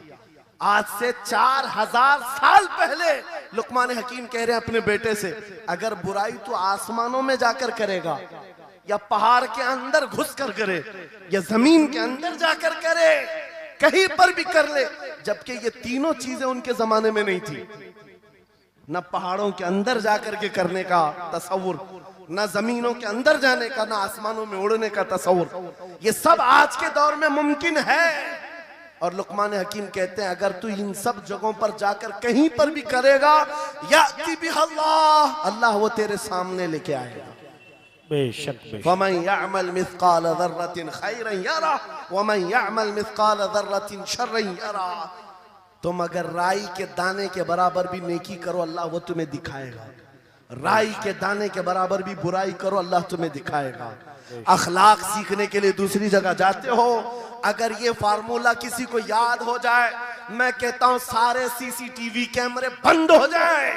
आज से 4000 साल पहले लुकमान हकीम कह रहे हैं अपने बेटे से, अगर बुराई तो आसमानों में जाकर करेगा, या पहाड़ के अंदर घुस कर करे या जमीन के अंदर जाकर करे, कहीं पर भी कर ले, जबकि ये तीनों चीजें उनके जमाने में नहीं थी। न पहाड़ों के अंदर जाकर के करने का तसव्वुर, न जमीनों के अंदर जाने का, न आसमानों में उड़ने का तसव्वुर, ये सब आज के दौर में मुमकिन है। और लुकमान हकीम कहते हैं अगर तू इन सब जगहों पर जाकर कहीं पर भी करेगा, याती बिहल्लाह, अल्लाह वो तेरे सामने लेके आएगा। बेशक वमन यअमल मिस्काल ज़र्रतिन खैरन यरा वमन यअमल मिस्काल ज़र्रतिन शर्रन यरा। तुम अगर राई के दाने के बराबर भी नेकी करो, अल्लाह वो तुम्हें दिखाएगा। राई के दाने के बराबर भी बुराई करो, अल्लाह तुम्हें दिखाएगा। अखलाक सीखने के लिए दूसरी जगह जाते हो, अगर ये फार्मूला किसी को याद हो जाए, मैं कहता हूं सारे सीसीटीवी कैमरे बंद हो जाए,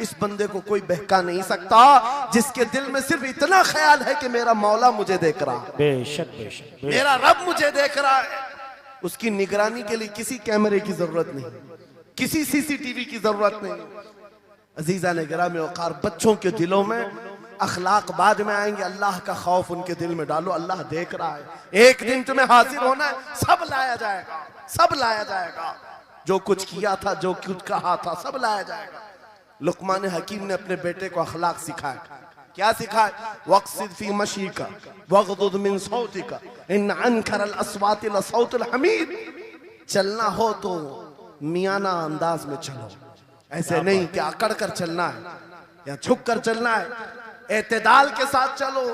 इस बंदे को कोई बहका नहीं सकता जिसके दिल में सिर्फ इतना ख्याल है कि मेरा मौला मुझे देख रहा है, बेशक बेशक मेरा रब मुझे देख रहा है। उसकी निगरानी के लिए किसी कैमरे की जरूरत नहीं, किसी सीसीटीवी की जरूरत नहीं। अजीजा ने गिरामी वक़ार, बच्चों के दिलों में अखलाक बाद में आएंगे, अल्लाह का खौफ उनके दिल में डालो। अल्लाह देख रहा है, एक दिन तुम्हें हाजिर होना है, सब लाया जाएगा, सब लाया जाएगा, जो कुछ किया था, जो कुछ कहा था, सब लाया जाएगा। लुकमान हकीम ने अपने बेटे को अखलाक सिखाया। क्या सिखाया? वक़्सिद फी मशीका वग़दुद मिन सौतिका इन अनकरल अस्वाति लसौतुल हमीद। चलना हो तो मियाना अंदाज में चलो, ऐसे नहीं कि अकड़ कर चलना है या झुक कर चलना है, एतदाल के साथ चलो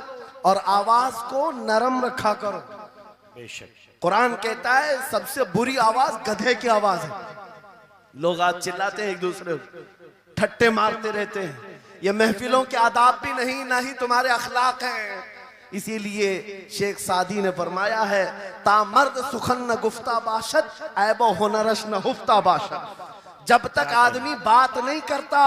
और आवाज को नरम रखा करो। बेशक कुरान कहता है सबसे बुरी आवाज गधे की आवाज है। लोग आज चिल्लाते हैं, एक दूसरे को ठट्टे मारते रहते हैं, ये महफिलों के आदाब भी नहीं, ना ही तुम्हारे अखलाक हैं। इसीलिए शेख सादी ने फरमाया है, तामर्द सुखन न गुफ्ता बाशत ऐबो हुनरश न हुफ्ता बाशत। जब तक आदमी बात नहीं करता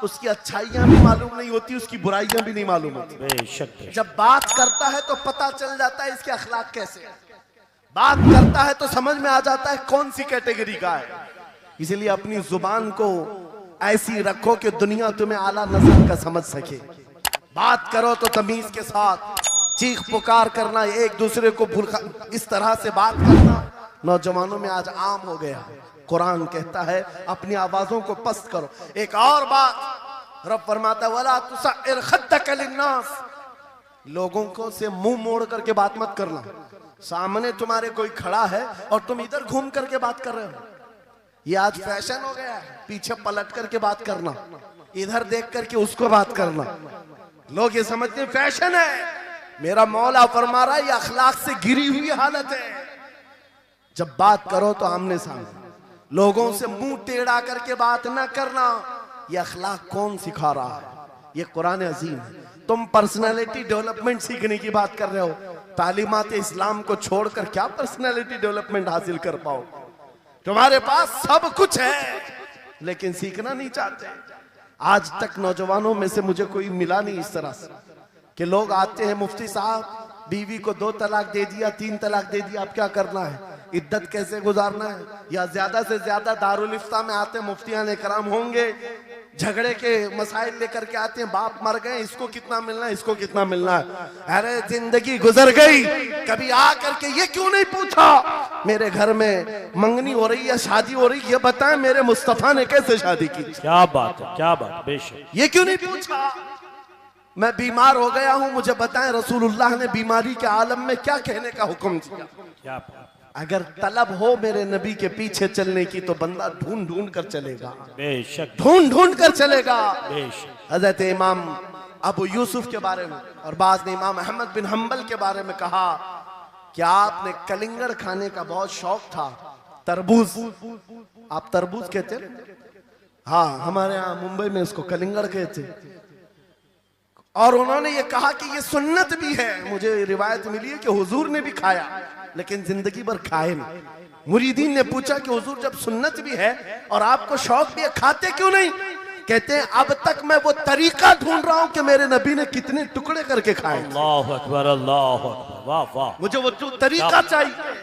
उसकी अच्छाइयां भी मालूम नहीं होती, उसकी बुराइयां भी नहीं मालूम होती। बेशक जब बात करता है तो पता चल जाता है इसके अखलाक कैसे हैं। बात करता है तो समझ में आ जाता है कौन सी कैटेगरी का है। इसलिए अपनी जुबान को ऐसी रखो कि दुनिया तुम्हें आला नस्ल का समझ सके। बात करो तो तमीज के साथ, चीख पुकार करना, एक दूसरे को भूखा इस तरह से बात करना नौजवानों में आज आम हो गया। कुरान कहता है अपनी आवाजों को पस्त करो। एक और बात रब फरमाता, वला तुसइर खद्दक लिन्नास, लोगों को से मुंह मोड़ करके बात मत करना। सामने तुम्हारे कोई खड़ा है और तुम इधर घूम करके बात कर रहे हो, ये आज फैशन हो गया है। पीछे पलट करके बात करना, इधर देख करके उसको बात करना, लोग ये समझते हैं फैशन है। मेरा मौला फरमा रहा है ये अखलाक से गिरी हुई हालत है। जब बात करो तो आमने सामने, लोगों से मुंह टेढ़ा करके बात ना करना। ये अखलाक कौन सिखा रहा है? ये कुरान अजीम है। तुम पर्सनालिटी डेवलपमेंट सीखने की बात कर रहे हो, तालीमात इस्लाम को छोड़कर क्या पर्सनालिटी डेवलपमेंट हासिल कर पाओ? तुम्हारे पास सब कुछ है लेकिन सीखना नहीं चाहते। आज तक नौजवानों में से मुझे कोई मिला नहीं इस तरह से कि लोग आते हैं, मुफ्ती साहब बीवी को 2 तलाक दे दिया, 3 तलाक दे दिया, अब क्या करना है, इद्दत कैसे गुजारना है? या ज्यादा से ज्यादा दारुल इफ्ता में आते मुफ्तियान इकराम होंगे, झगड़े के मसाइल लेकर के आते हैं, बाप मर गए, इसको कितना मिलना है, इसको कितना मिलना है। अरे जिंदगी गुजर गई, कभी आ करके ये क्यों नहीं पूछा मेरे घर में मंगनी हो रही है, शादी हो रही है, ये बताएं मेरे मुस्तफा ने कैसे शादी की? क्या बात है, क्या बात, बेशक ये क्यों नहीं पूछा? मैं बीमार हो गया हूं, मुझे बताएं रसूलुल्लाह ने बीमारी के आलम में क्या कहने का हुक्म दिया? क्या बात। अगर तलब हो मेरे नबी के पीछे चलने की तो बंदा ढूंढ ढूंढ कर चलेगा, बेशक ढूंढ ढूंढ कर चलेगा। बेशक हजरत इमाम अबू यूसुफ के बारे में और बाद ने इमाम अहमद बिन हम्बल के बारे में कहा कि आपने कलिंगड़ खाने का बहुत शौक था, तरबूज, आप तरबूज कहते हैं? हाँ, हमारे यहाँ मुंबई में इसको कलिंगड़ कहते। और उन्होंने ये कहा कि ये सुन्नत भी है। मुझे रिवायत मिली है कि हुजूर ने भी खाया लेकिन जिंदगी भर खाए नहीं। मुरीदीन ने पूछा कि हुजूर जब सुन्नत भी है और आपको शौक भी है, खाते क्यों नहीं? कहते हैं अब तक मैं वो तरीका ढूंढ रहा हूं कि मेरे नबी ने कितने टुकड़े करके खाए। अल्लाह अकबर, अल्लाह अकबर, वाह वाह। मुझे वो तरीका चाहिए।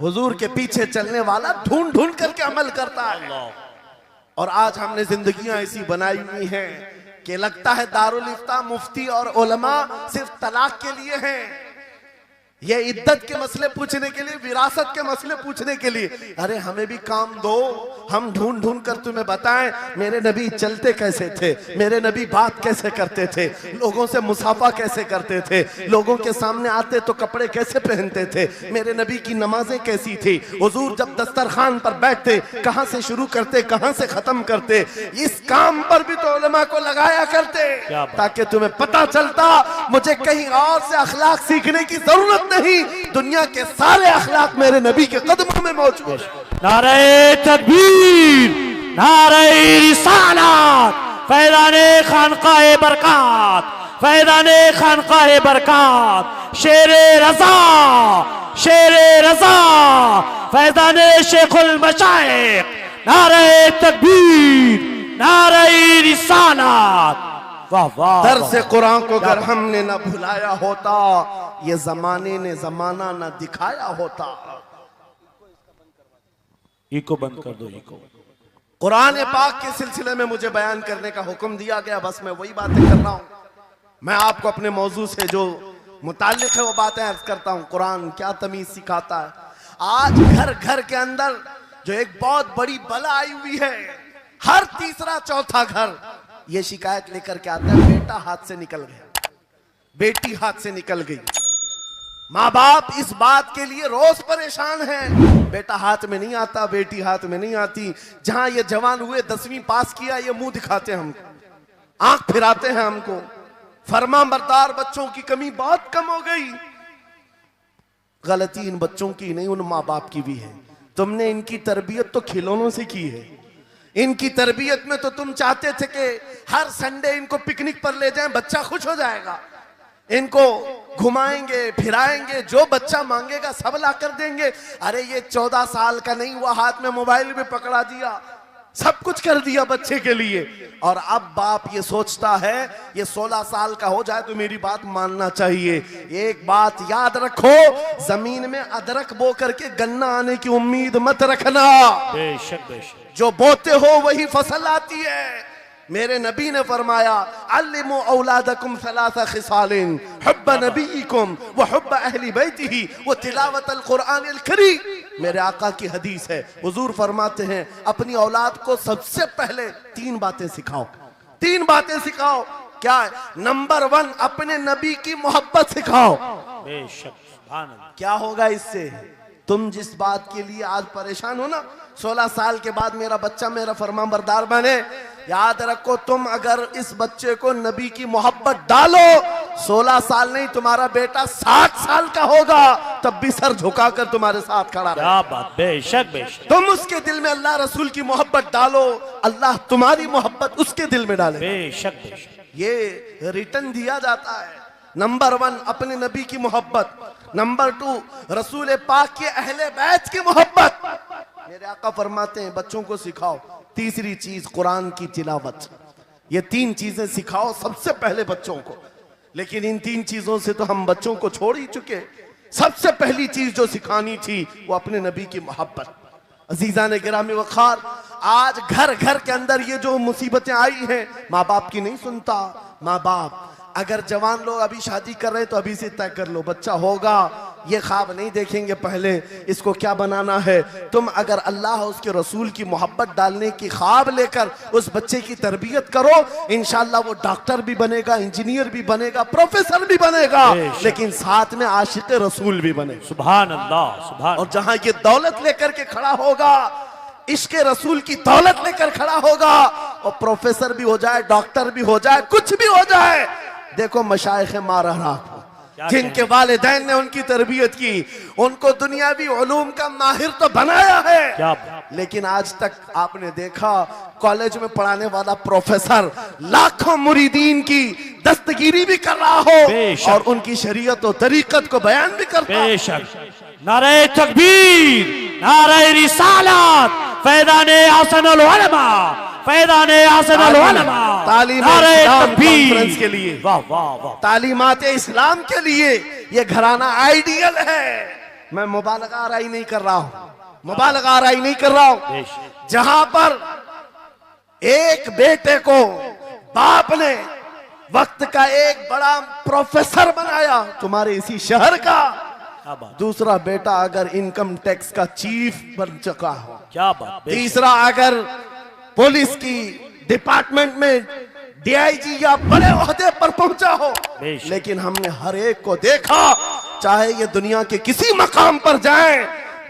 हुजूर के पीछे चलने वाला ढूंढ ढूंढ करके अमल करता है। और आज हमने जिंदगियां ऐसी बनाई हुई हैं कि लगता है दारुल इफ्ता मुफ्ती और उलमा सिर्फ तलाक के लिए हैं, ये इद्दत के मसले पूछने के लिए, विरासत के मसले पूछने के लिए। अरे हमें भी काम दो, हम ढूंढ ढूंढ कर तुम्हें बताएं मेरे नबी चलते कैसे थे, मेरे नबी बात कैसे करते थे, लोगों से मुसाफा कैसे करते थे, लोगों के सामने आते तो कपड़े कैसे पहनते थे, मेरे नबी की नमाजें कैसी थी, हुजूर जब दस्तरखान पर बैठते कहां से शुरू करते कहां से खत्म करते। इस काम पर भी तो उलमा को लगाया करते ताकि तुम्हें पता चलता मुझे कहीं और से अखलाक सीखने की जरूरत नहीं, दुनिया के सारे अखलाक मेरे नबी के कदमों में मौजूद है। नारे तकबीर, नारे रिसालत, फैज़ाने खानकाए बरकात, फैज़ाने खानकाए बरकात, शेरे रज़ा, शेरे रज़ा, फैज़ाने शेखुल मशाइख, नारे तकबीर, नारे रिसालत। वाह वाह। दर्स कुरान को अगर हमने न भुलाया होता, ये जमाने ने जमाना न दिखाया होता। इको बंद कर दो, इको। कुरान पाक के सिलसिले में मुझे बयान करने का हुक्म दिया गया, बस मैं वही बातें कर रहा हूं। मैं आपको अपने मौजू से जो मुताल्लिक है वो बातें अर्ज करता हूं। कुरान क्या तमीज सिखाता है। आज घर घर के अंदर जो एक बहुत बड़ी बला आई हुई है, हर तीसरा चौथा घर ये शिकायत लेकर के आता है बेटा हाथ से निकल गया, बेटी हाथ से निकल गई। माँ बाप इस बात के लिए रोज परेशान हैं, बेटा हाथ में नहीं आता, बेटी हाथ में नहीं आती। जहां ये जवान हुए 10वीं पास किया, ये मुंह दिखाते हैं हमको, आंख फिराते हैं हमको। फरमाबरदार बच्चों की कमी बहुत कम हो गई। गलती इन बच्चों की नहीं, उन माँ बाप की भी है। तुमने इनकी तरबियत तो खिलौनों से की है। इनकी तरबियत में तो तुम चाहते थे कि हर संडे इनको पिकनिक पर ले जाएं, बच्चा खुश हो जाएगा, इनको घुमाएंगे फिराएंगे, जो बच्चा मांगेगा सब ला कर देंगे। अरे ये 14 साल का नहीं हुआ, हाथ में मोबाइल भी पकड़ा दिया, सब कुछ कर दिया बच्चे के लिए। और अब बाप ये सोचता है ये 16 साल का हो जाए तो मेरी बात मानना चाहिए। एक बात याद रखो, जमीन में अदरक बो करके गन्ना आने की उम्मीद मत रखना। बेशक बेशक, जो बोते हो वही फसल आती है। मेरे नबी ने फरमाया अल्लिमु औलादकुम सलासा खिसालिन हुब्ब नबीकुम व हुब्ब अहली बैतिही व तिलावतल कुरानिल करीम। मेरे आका की हदीस है, हुजूर फरमाते हैं अपनी औलाद को सबसे पहले 3 बातें सिखाओ, 3 बातें सिखाओ। क्या है? नंबर 1 अपने नबी की मोहब्बत सिखाओ। बेशक, सुभान अल्लाह। क्या होगा इससे? तुम जिस बात के लिए आज परेशान हो ना, 16 साल के बाद मेरा बच्चा मेरा फरमाबरदार बने, याद रखो तुम अगर इस बच्चे को नबी की मोहब्बत डालो, 16 साल नहीं तुम्हारा बेटा 60 साल का होगा, तब भी सर झुकाकर तुम्हारे साथ खड़ा रहेगा। क्या बात, बेशक बेशक। तुम उसके दिल में अल्लाह रसूल की मोहब्बत डालो, अल्लाह तुम्हारी मोहब्बत उसके दिल में डाले। बेशक बेशक, ये रिटर्न दिया जाता है। नंबर 1 अपने नबी की मोहब्बत, नंबर 2 रसूल पाक के अहले बैत की मोहब्बत। मेरे आका फरमाते हैं बच्चों को सिखाओ। तीसरी चीज कुरान की तिलावत। ये 3 चीजें सिखाओ सबसे पहले बच्चों को। लेकिन इन 3 चीजों से तो हम बच्चों को छोड़ ही चुके। सबसे पहली चीज जो सिखानी थी वो अपने नबी की मोहब्बत। अजीजा ने गिरामी वखार, आज घर घर के अंदर ये जो मुसीबतें आई हैं, माँ बाप की नहीं सुनता। माँ बाप अगर जवान लोग अभी शादी कर रहे हैं तो अभी से तय कर लो, बच्चा होगा, ये ख्वाब नहीं देखेंगे पहले इसको क्या बनाना है। तुम अगर अल्लाह उसके रसूल की मोहब्बत डालने की ख्वाब लेकर उस बच्चे की तरबियत करो, इंशाल्लाह वो डॉक्टर भी बनेगा, इंजीनियर भी बनेगा, प्रोफेसर भी बनेगा, लेकिन साथ में आशिक रसूल भी बने। सुभान अल्लाह, सुभान। और जहां ये दौलत लेकर के खड़ा होगा, इश्क रसूल की दौलत लेकर खड़ा होगा, और प्रोफेसर भी हो जाए, डॉक्टर भी हो जाए, कुछ भी हो जाए। देखो मशाइख मारहरा जिनके वालिदैन ने उनकी तरबियत की, उनको दुनियावी उलूम का माहिर तो बनाया है, लेकिन आज तक आपने देखा कॉलेज में पढ़ाने वाला प्रोफेसर लाखों मुरीदीन की दस्तगीरी भी कर रहा हो और उनकी शरीयत और तरीकत को बयान भी करता है। नारे तकबीर, नारे रिसालत, फैज़ाने हसनुल उलमा, फैज़ाने हसनुल उलमा, कॉन्फ्रेंस के लिए, वाह वाह वाह, तालीमात इस्लाम के लिए ये घराना आइडियल है। मैं मुबालगा आराई नहीं कर रहा हूं, मुबालगा आराई नहीं कर रहा हूं। जहां पर एक बेटे को बाप ने वक्त का एक बड़ा प्रोफेसर बनाया तुम्हारे इसी शहर का, क्या बात, दूसरा बेटा अगर इनकम टैक्स का चीफ बन चुका हो, क्या बात, बेशक, तीसरा अगर पुलिस की डिपार्टमेंट में डीआईजी या बड़े ओहदे पर पहुंचा हो। बेशक। लेकिन हमने हर एक को देखा, चाहे ये दुनिया के किसी मकाम पर जाएं,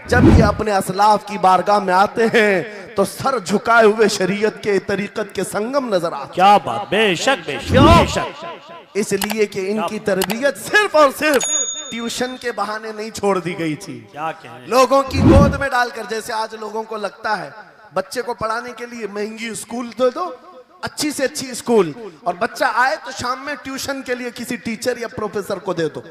जब ये अपने असलाफ की बारगाह में आते हैं तो सर झुकाए हुए शरीयत के तरीकत के संगम नजर आते। क्या बात, बेशक बेशक क्यों? बेशक, इसलिए कि इनकी तरबियत सिर्फ और सिर्फ ट्यूशन के बहाने नहीं छोड़ दी गई थी, क्या कहें, लोगों की गोद में डालकर। जैसे आज लोगों को लगता है बच्चे को पढ़ाने के लिए महंगी स्कूल दे दो, अच्छी से अच्छी स्कूल, और बच्चा आए तो शाम में ट्यूशन के लिए किसी टीचर या प्रोफेसर को दे दो।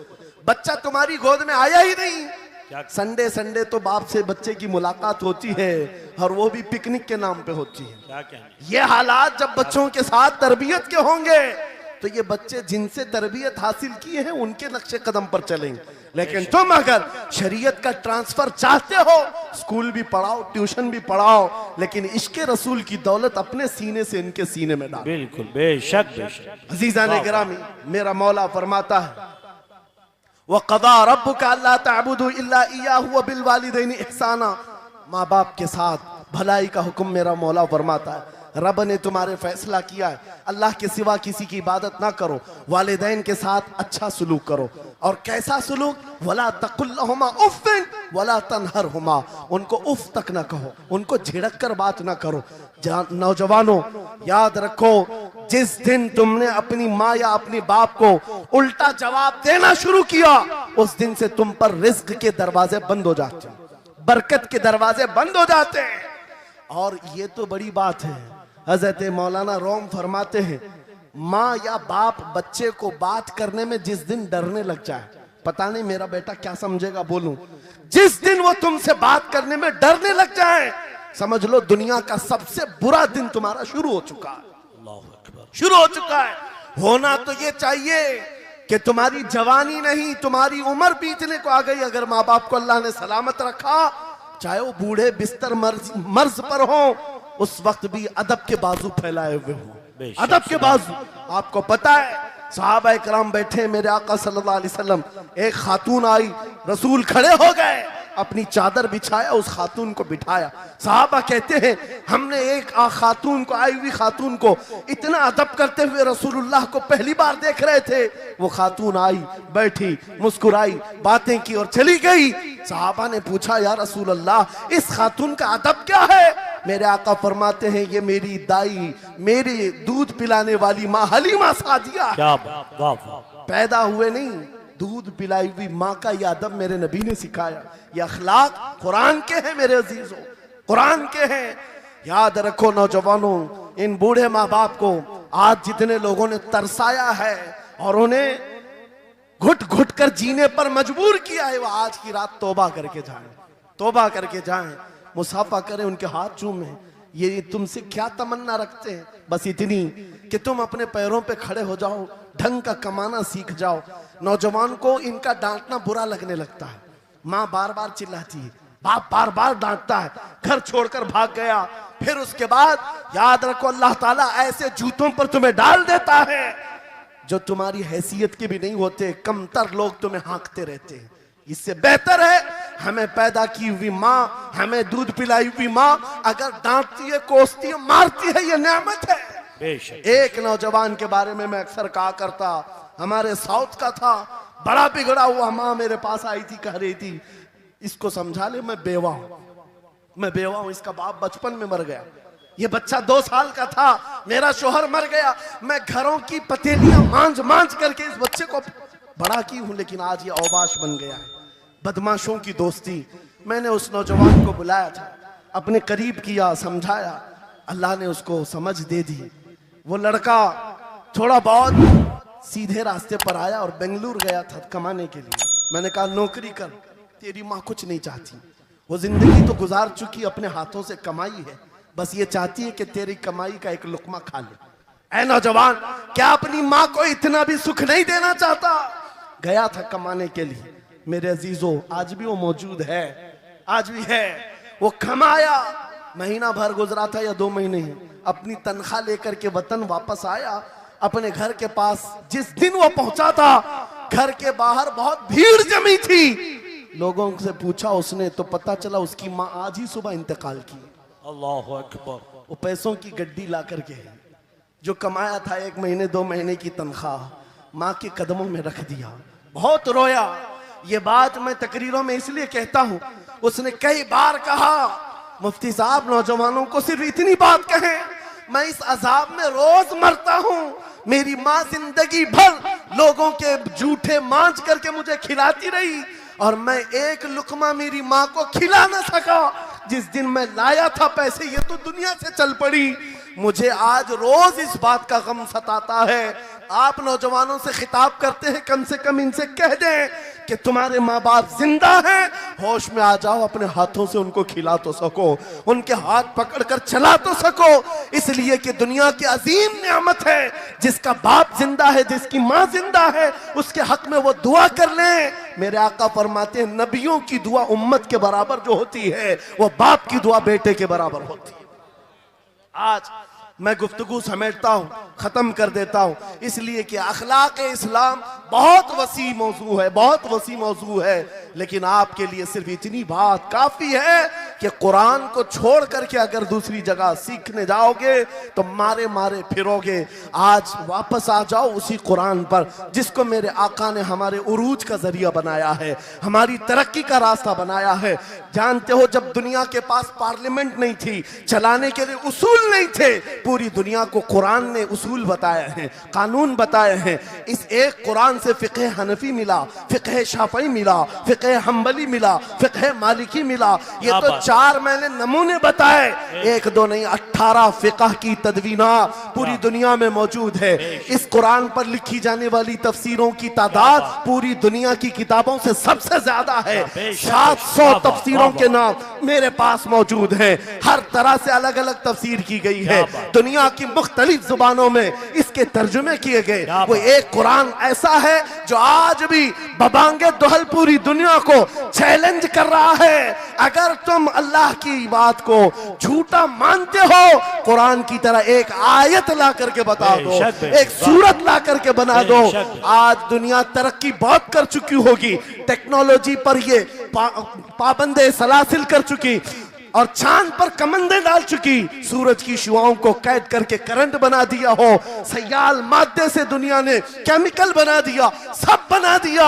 बच्चा तुम्हारी गोद में आया ही नहीं। संडे संडे तो बाप से बच्चे की मुलाकात होती है, और वो भी पिकनिक के नाम पे होती है। क्या कहें, ये हालात जब बच्चों के साथ तरबियत के होंगे तो ये बच्चे जिनसे तरबियत हासिल किए हैं उनके नक्शे कदम पर चलेंगे। लेकिन तुम अगर शरीयत का ट्रांसफर चाहते हो, स्कूल भी पढ़ाओ, ट्यूशन भी पढ़ाओ, लेकिन इश्क़े रसूल की दौलत अपने सीने से इनके सीने में डालो। बिल्कुल बेशक बेशक। अजीज़ान गिरामी, मेरा मौला फरमाता है वक़ज़ा रब्बुका अल्ला तअबुदू इल्ला इय्याहु व बिल वालिदैनि इहसाना। माँ बाप के साथ भलाई का हुक्म मेरा मौला फरमाता है। रब ने तुम्हारे फैसला किया है अल्लाह के सिवा किसी की इबादत ना करो, वालिदैन के साथ अच्छा सलूक करो। और कैसा सलूक? वला तकुल लहुमा उफ़्फ़िन वला तनहरहुमा, उनको उफ तक ना कहो, उनको झिड़क कर बात ना करो। नौजवानों याद रखो, जिस दिन तुमने अपनी माँ या अपने बाप को उल्टा जवाब देना शुरू किया, उस दिन से तुम पर रिज्क के दरवाजे बंद हो जाते हैं, बरकत के दरवाजे बंद हो जाते हैं। और ये तो बड़ी बात है, हजरत मौलाना रोम फरमाते हैं माँ या बाप बच्चे को बात करने में जिस दिन डरने लग जाए, पता नहीं मेरा बेटा क्या समझेगा बोलूं, जिस दिन वो तुमसे बात करने में डरने लग जाए, समझ लो दुनिया का सबसे बुरा दिन तुम्हारा शुरू हो चुका है, शुरू हो चुका है। होना तो ये चाहिए कि तुम्हारी जवानी नहीं, तुम्हारी उम्र बीतने को आ गई। अगर माँ बाप को अल्लाह ने सलामत रखा, चाहे वो बूढ़े बिस्तर मर्ज पर हो, उस वक्त भी अदब के बाजू फैलाए हुए हो, अदब के बाजू। आपको पता है सहाबा इकराम बैठे, मेरे आका सल्लल्लाहु अलैहि वसल्लम, एक खातून आई, रसूल खड़े हो गए, अपनी चादर बिछाया, उस खातून को बिठाया। सहाबा कहते हैं हमने एक खातून को, आई हुई खातून को इतना अदब करते हुए रसूलुल्लाह को पहली बार देख रहे थे। वो खातून आई, बैठी, मुस्कुराई, बातें की और चली गई। सहाबा ने पूछा या रसूलल्लाह, इस खातून का अदब क्या है? मेरे आका फरमाते हैं ये मेरी दाई, मेरी दूध पिलाने वाली माँ हलीमा सादिया। क्या बात, वाह वाह। पैदा हुए नहीं, दूध पिलाई हुई माँ का यह अदब मेरे नबी ने सिखाया। ये अखलाक कुरान के हैं मेरे अजीजों, कुरान के हैं। याद रखो नौजवानों, इन बूढ़े माँ बाप को आज जितने लोगों ने तरसाया है और उन्हें घुट घुट कर जीने पर मजबूर किया है, वो आज की रात तौबा करके जाएं, तौबा करके जाएं, मुसाफा करें, उनके हाथ चूमें। ये तुमसे क्या तमन्ना रखते हैं? बस इतनी कि तुम अपने पैरों पे खड़े हो जाओ, ढंग का कमाना सीख जाओ। नौजवान को इनका डांटना बुरा लगने लगता है, माँ बार बार चिल्लाती है, बाप बार बार डांटता है, घर छोड़कर भाग गया। फिर उसके बाद याद रखो अल्लाह ताला ऐसे जूतों पर तुम्हें डाल देता है जो तुम्हारी हैसियत के भी नहीं होते, कमतर लोग तुम्हें हाँकते रहते हैं। इससे बेहतर है हमें पैदा की हुई माँ, हमें दूध पिलाई हुई माँ अगर डांटती है, कोसती है, मारती है, ये नेमत है। एक नौजवान के बारे में मैं अक्सर कहा करता, हमारे साउथ का था, बड़ा बिगड़ा हुआ, माँ मेरे पास आई थी, कह रही थी इसको समझा ले, मैं बेवा हूं, मैं बेवा हूं, इसका बाप बचपन में मर गया, ये बच्चा 2 साल का था, मेरा शोहर मर गया, मैं घरों की पतेलियां मांझ मांझ करके इस बच्चे को बड़ा की हूं, लेकिन आज ये औबाश बन गया है। बदमाशों की दोस्ती। मैंने उस नौजवान को बुलाया था, अपने करीब किया, समझाया, अल्लाह ने उसको समझ दे दी। वो लड़का थोड़ा बहुत सीधे रास्ते पर आया और बेंगलुरु गया था कमाने के लिए। मैंने कहा नौकरी कर, तेरी माँ कुछ नहीं चाहती, वो जिंदगी तो गुजार चुकी, अपने हाथों से कमाई है, बस ये चाहती है कि तेरी कमाई का एक लुकमा खा ले। ऐ नौजवान, क्या अपनी माँ को इतना भी सुख नहीं देना चाहता? गया था कमाने के लिए। मेरे अजीजों, आज भी वो मौजूद है, आज भी है। वो कमाया, महीना भर गुजरा था या 2 महीने, अपनी तनख्वाह लेकर के वतन वापस आया। अपने घर के पास जिस दिन वो पहुंचा था, घर के बाहर बहुत भीड़ जमी थी। लोगों से पूछा उसने तो पता चला उसकी माँ आज ही सुबह इंतकाल की। अल्लाहु अकबर। वो पैसों की गड्डी ला करके जो कमाया था 1 महीने 2 महीने की तनख्वाह माँ के कदमों में रख दिया। बहुत रोया। ये बात मैं तकरीरों में इसलिए कहता हूँ, उसने कई बार कहा मुफ्ती साहब नौजवानों को सिर्फ इतनी बात कहें, मैं इस अजाब में रोज मरता हूँ। मेरी माँ जिंदगी भर लोगों के जूठे मांझ करके मुझे खिलाती रही और मैं एक लुकमा मेरी माँ को खिला ना सका। जिस दिन मैं लाया था पैसे, ये तो दुनिया से चल पड़ी। मुझे आज रोज इस बात का गम सताता है। आप नौजवानों से खिताब करते हैं, कम से कम इनसे कह दें कि तुम्हारे माँ बाप जिंदा हैं, होश में आ जाओ, अपने हाथों से उनको खिला तो सको, उनके हाथ पकड़कर चला तो सको। इसलिए कि दुनिया की अजीम नेमत है, जिसका बाप जिंदा है, जिसकी माँ जिंदा है, उसके हक में वो दुआ कर लें। मेरे आका फरमाते हैं नबियों की दुआ उम्मत के बराबर जो होती है, वो बाप की दुआ बेटे के बराबर होती है। आज मैं गुफ्तगू समेटता हूँ, ख़त्म कर देता हूँ, इसलिए कि अखलाक इस्लाम बहुत वसी मौजू है, बहुत वसी मौजू है। लेकिन आपके लिए सिर्फ इतनी बात काफ़ी है कि कुरान को छोड़ करके अगर दूसरी जगह सीखने जाओगे तो मारे मारे फिरोगे। आज वापस आ जाओ उसी कुरान पर जिसको मेरे आका ने हमारे उरूज का जरिया बनाया है, हमारी तरक्की का रास्ता बनाया है। जानते हो जब दुनिया के पास पार्लियामेंट नहीं थी, चलाने के लिए उसूल नहीं थे, पूरी दुनिया को कुरान ने उसूल बताए हैं, कानून बताए हैं। इस एक कुरान से फिक़ह हनफी मिला, फिक़ह शाफ़ई मिला, फिक़ह हम्बली मिला, फिक़ह मालिकी मिला। ये तो 4 मैंने नमूने बताए, 1 2 नहीं 18 फिक़ह की तदवीना पूरी दुनिया में मौजूद है। इस कुरान पर लिखी जाने वाली तफसीरों की तादाद पूरी दुनिया की किताबों से सबसे ज्यादा है। 700 तफसीरों के नाम मेरे पास मौजूद हैं। हर तरह से अलग अलग तफसीर की गई है, दुनिया की मुख्तलिफ जुबानों में इसके तर्जुमे किए गए। वो एक कुरान ऐसा है जो आज भी बबांगे दुहल पूरी दुनिया को चैलेंज कर रहा है। अगर तुम अल्लाह की बात को झूठा मानते हो, कुरान की तरह एक आयत ला करके बता दो, एक सूरत ला करके बना दो। आज दुनिया तरक्की बहुत कर चुकी होगी, टेक्नोलॉजी पर ये पाबंदे सलासिल कर चुकी और चांद पर कमंदे डाल चुकी, सूरज की शुआओं को कैद करके करंट बना दिया हो, सयाल मादे से दुनिया ने केमिकल बना दिया, सब बना दिया।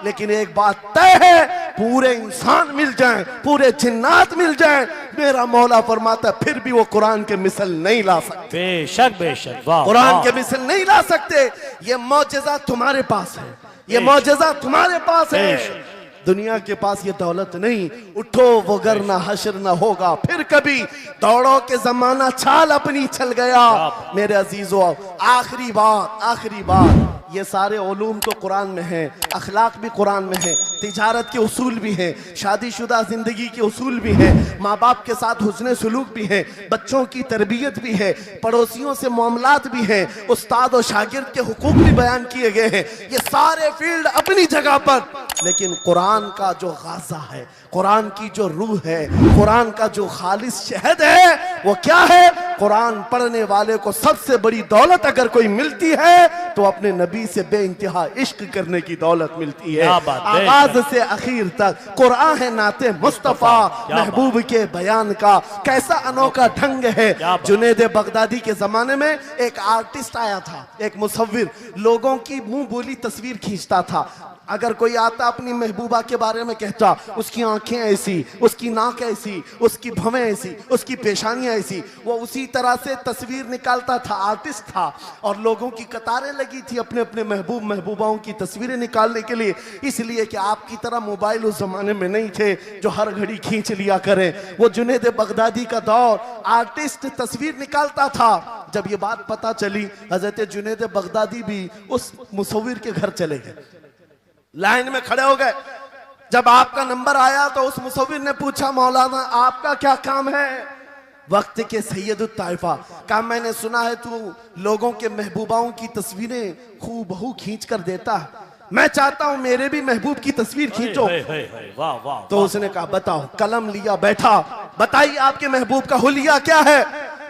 लेकिन एक बात तय है, पूरे इंसान मिल जाएं, पूरे जिन्नात मिल जाएं, मेरा मौला फरमाता फिर भी वो कुरान के मिसल नहीं ला सकते। बेशक बेशक, वाह, कुरान के मिसल नहीं ला सकते। ये मौजज़ा तुम्हारे पास है, ये मौजज़ा तुम्हारे पास है, दुनिया के पास ये दौलत नहीं। उठो वगरना हश्र न होगा फिर कभी, दौड़ो के जमाना चाल अपनी चल गया। मेरे अजीजों, आखिरी बात, ये सारे उलूम तो कुरान में है, अखलाक भी कुरान में है, तिजारत के उसूल भी हैं, शादीशुदा जिंदगी के उसूल भी हैं, माँ बाप के साथ हुस्न सुलूक भी है, बच्चों की तरबियत भी है, पड़ोसियों से मामलात भी हैं, उस्ताद और शागिर्द के हुकूक भी बयान किए गए हैं। ये सारे फील्ड अपनी जगह पर, लेकिन कुरान का जो गाज़ा है, कुरान की जो रूह है, कुरान का जो खालिस शहद है, वो क्या है? कुरान पढ़ने वाले को सबसे बड़ी दौलत अगर कोई मिलती है तो अपने नबी से बेइंतहा इश्क करने की दौलत मिलती है। आगाज से आखिर तक कुरान है नाते मुस्तफा, महबूब के बयान का कैसा अनोखा ढंग है। जुनैद बगदादी के जमाने में एक आर्टिस्ट आया था, एक मुसव्विर, लोगों की मुंह बोली तस्वीर खींचता था। अगर कोई आता अपनी महबूबा के बारे में कहता, उसकी आंखें ऐसी, उसकी नाक ऐसी, उसकी भवें ऐसी, उसकी पेशानियां ऐसी, वो उसी तरह से तस्वीर निकालता था। आर्टिस्ट था और लोगों की कतारें लगी थी अपने अपने महबूबाओं की तस्वीरें निकालने के लिए। इसलिए कि आपकी तरह मोबाइल उस जमाने में नहीं थे जो हर घड़ी खींच लिया करें। वो जुनैद बगदादी का दौर, आर्टिस्ट तस्वीर निकालता था। जब ये बात पता चली, हजरत जुनैद बगदादी भी उस मुसव्विर के घर चले गए, लाइन में खड़े हो गए। जब आपका नंबर आया तो उस मुसव्विर ने पूछा, मौलाना आपका क्या काम है? वक्त के सैयदुत ताइफा, कहा मैंने सुना है तू लोगों के महबूबाओं की तस्वीरें खूबहू खींच कर देता है, मैं चाहता हूं मेरे भी महबूब की तस्वीर खींचो। वाह वाह। तो उसने कहा बताओ। कलम लिया, बैठा, बताइए आपके महबूब का हुलिया क्या है?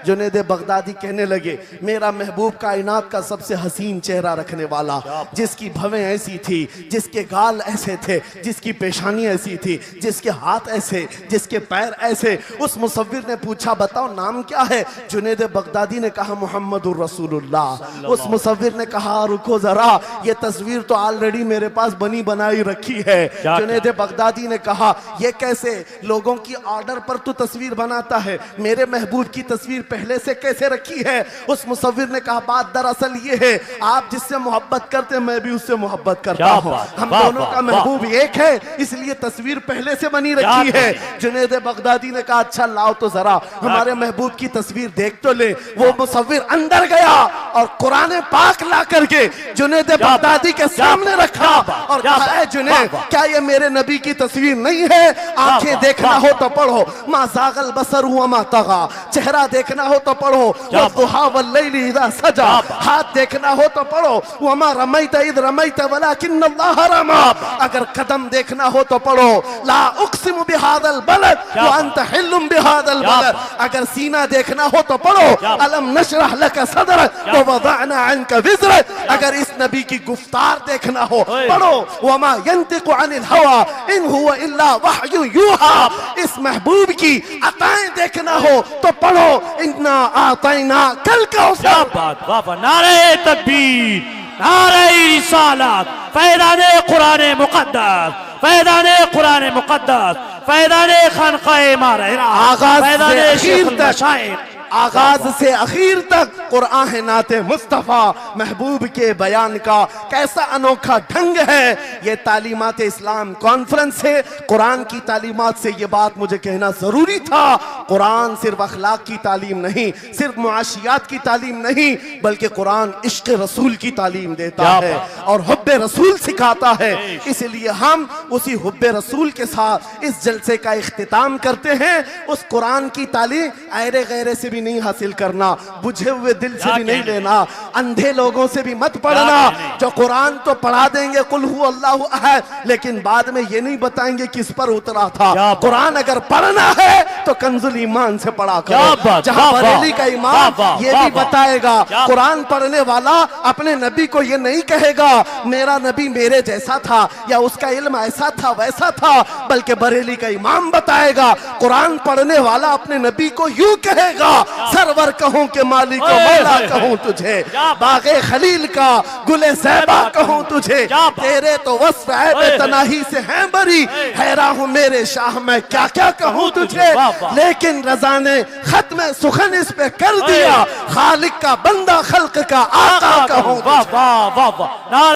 जुनैद बगदादी कहने लगे, मेरा महबूब कायनात का सबसे हसीन चेहरा रखने वाला, जिसकी भवें ऐसी थी, जिसके गाल ऐसे थे, जिसकी पेशानी ऐसी थी, जिसके हाथ ऐसे, जिसके पैर ऐसे। उस मुसव्विर ने पूछा, बताओ नाम क्या है? जुनैद बगदादी ने कहा, मुहम्मदुर रसूलुल्लाह। उस मुसव्विर ने कहा, रुको जरा, ये तस्वीर तो ऑलरेडी मेरे पास बनी बनाई रखी है। जुनैद बगदादी ने कहा, ये कैसे? लोगों की ऑर्डर पर तू तस्वीर बनाता है, मेरे महबूब की तस्वीर पहले से कैसे रखी है? उस मुसव्विर ने कहा, बात दरअसल ये है, आप जिससे मोहब्बत करते मैं भी उससे मोहब्बत करता हूँ, हम दोनों का महबूब एक है, इसलिए तस्वीर पहले से बनी रखी है। जुनैद बगदादी ने कहा, अच्छा लाओ तो जरा हमारे महबूब की तस्वीर देख तो ले। वो मुसव्विर अंदर गया और कुरान पाक ला करके जुनैद बगदादी के सामने रखा और कहा, जुनैद क्या ये मेरे नबी की तस्वीर नहीं है? आंखें देखना हो तो पढ़ो, मा ज़ागल बसर हुआ मा तगा, चेहरा देखना हो तो पढ़ो, वद्दुहा वल्लैलि इज़ा सजा, हाथ देखना हो तो पढ़ो, वमा रमैत इज़ रमैत वलाकिन्नल्लाह रमा, अगर कदम देखना हो तो पढ़ो, ला उक़सिमु बिहादल बलद व अंत हिल्लुम बिहादल बलद, अगर सीना देखना हो तो पढ़ो, अलम नशरह लका सदरक व वदअना अन्का विज़रक, अगर इस नबी की गुफ्तार देखना हो पढ़ो, वमा यंतिकु अनिल हवा इन हुवा इल्ला वहयु यूहा, इस महबूब की अताएं देखना हो तो पढ़ो, इन्ना आतैना कल कौसर। नारे तकबीर, नारे रिसालत, फैज़ाने कुरान मुक़द्दस, फैज़ाने कुरान मुक़द्दस, फैज़ाने खानक़ाह मारहिरा, फैज़ाने शेखुल मशाइख। आगाज से आखिर तक कुरान नाते मुस्तफ़ा महबूब के बयान का कैसा अनोखा ढंग है। ये तालीमात इस्लाम कॉन्फ्रेंस है, कुरान की तालीमात से ये बात मुझे कहना जरूरी था। कुरान सिर्फ अखलाक की तालीम नहीं, सिर्फ मुआशियात की तालीम नहीं, बल्कि कुरान इश्क रसूल की तालीम देता है और हुब्बे रसूल सिखाता है। इसलिए हम उसी हुब्बे रसूल के साथ इस जलसे का इख्तिताम करते हैं। उस कुरान की तालीम ऐरे गैरे से भी नहीं हासिल करना, बुझे हुए दिल से भी नहीं लेना, अंधे लोगों से भी मत पढ़ना जो कुरान तो पढ़ा देंगे कुल हु अल्लाहु अहद, लेकिन बाद में ये नहीं बताएंगे किस पर उतरा था। कुरान अगर पढ़ना है तो कंजुल ईमान से पढ़ा करो, जहां बरेली का इमाम ये भी बताएगा, कुरान पढ़ने वाला अपने नबी को ये नहीं कहेगा मेरा नबी मेरे जैसा था या उसका इल्म ऐसा था वैसा था, बल्कि बरेली का इमाम बताएगा कुरान पढ़ने वाला अपने नबी को यूं कहेगा, सरवर कहूं के मालिक को मौला कहूं तुझे, बागे खलील का गुले ज़ैबा कहूं तुझे, तेरे तो वस्फ ऐब तनाही से हैं बरी, हैरान हूं मेरे शाह मैं क्या क्या कहूं तुझे। लेकिन रज़ा ने खत्म सुखन इस पे कर दिया, खालिक का बंदा खल्क का आका कहूं तुझे।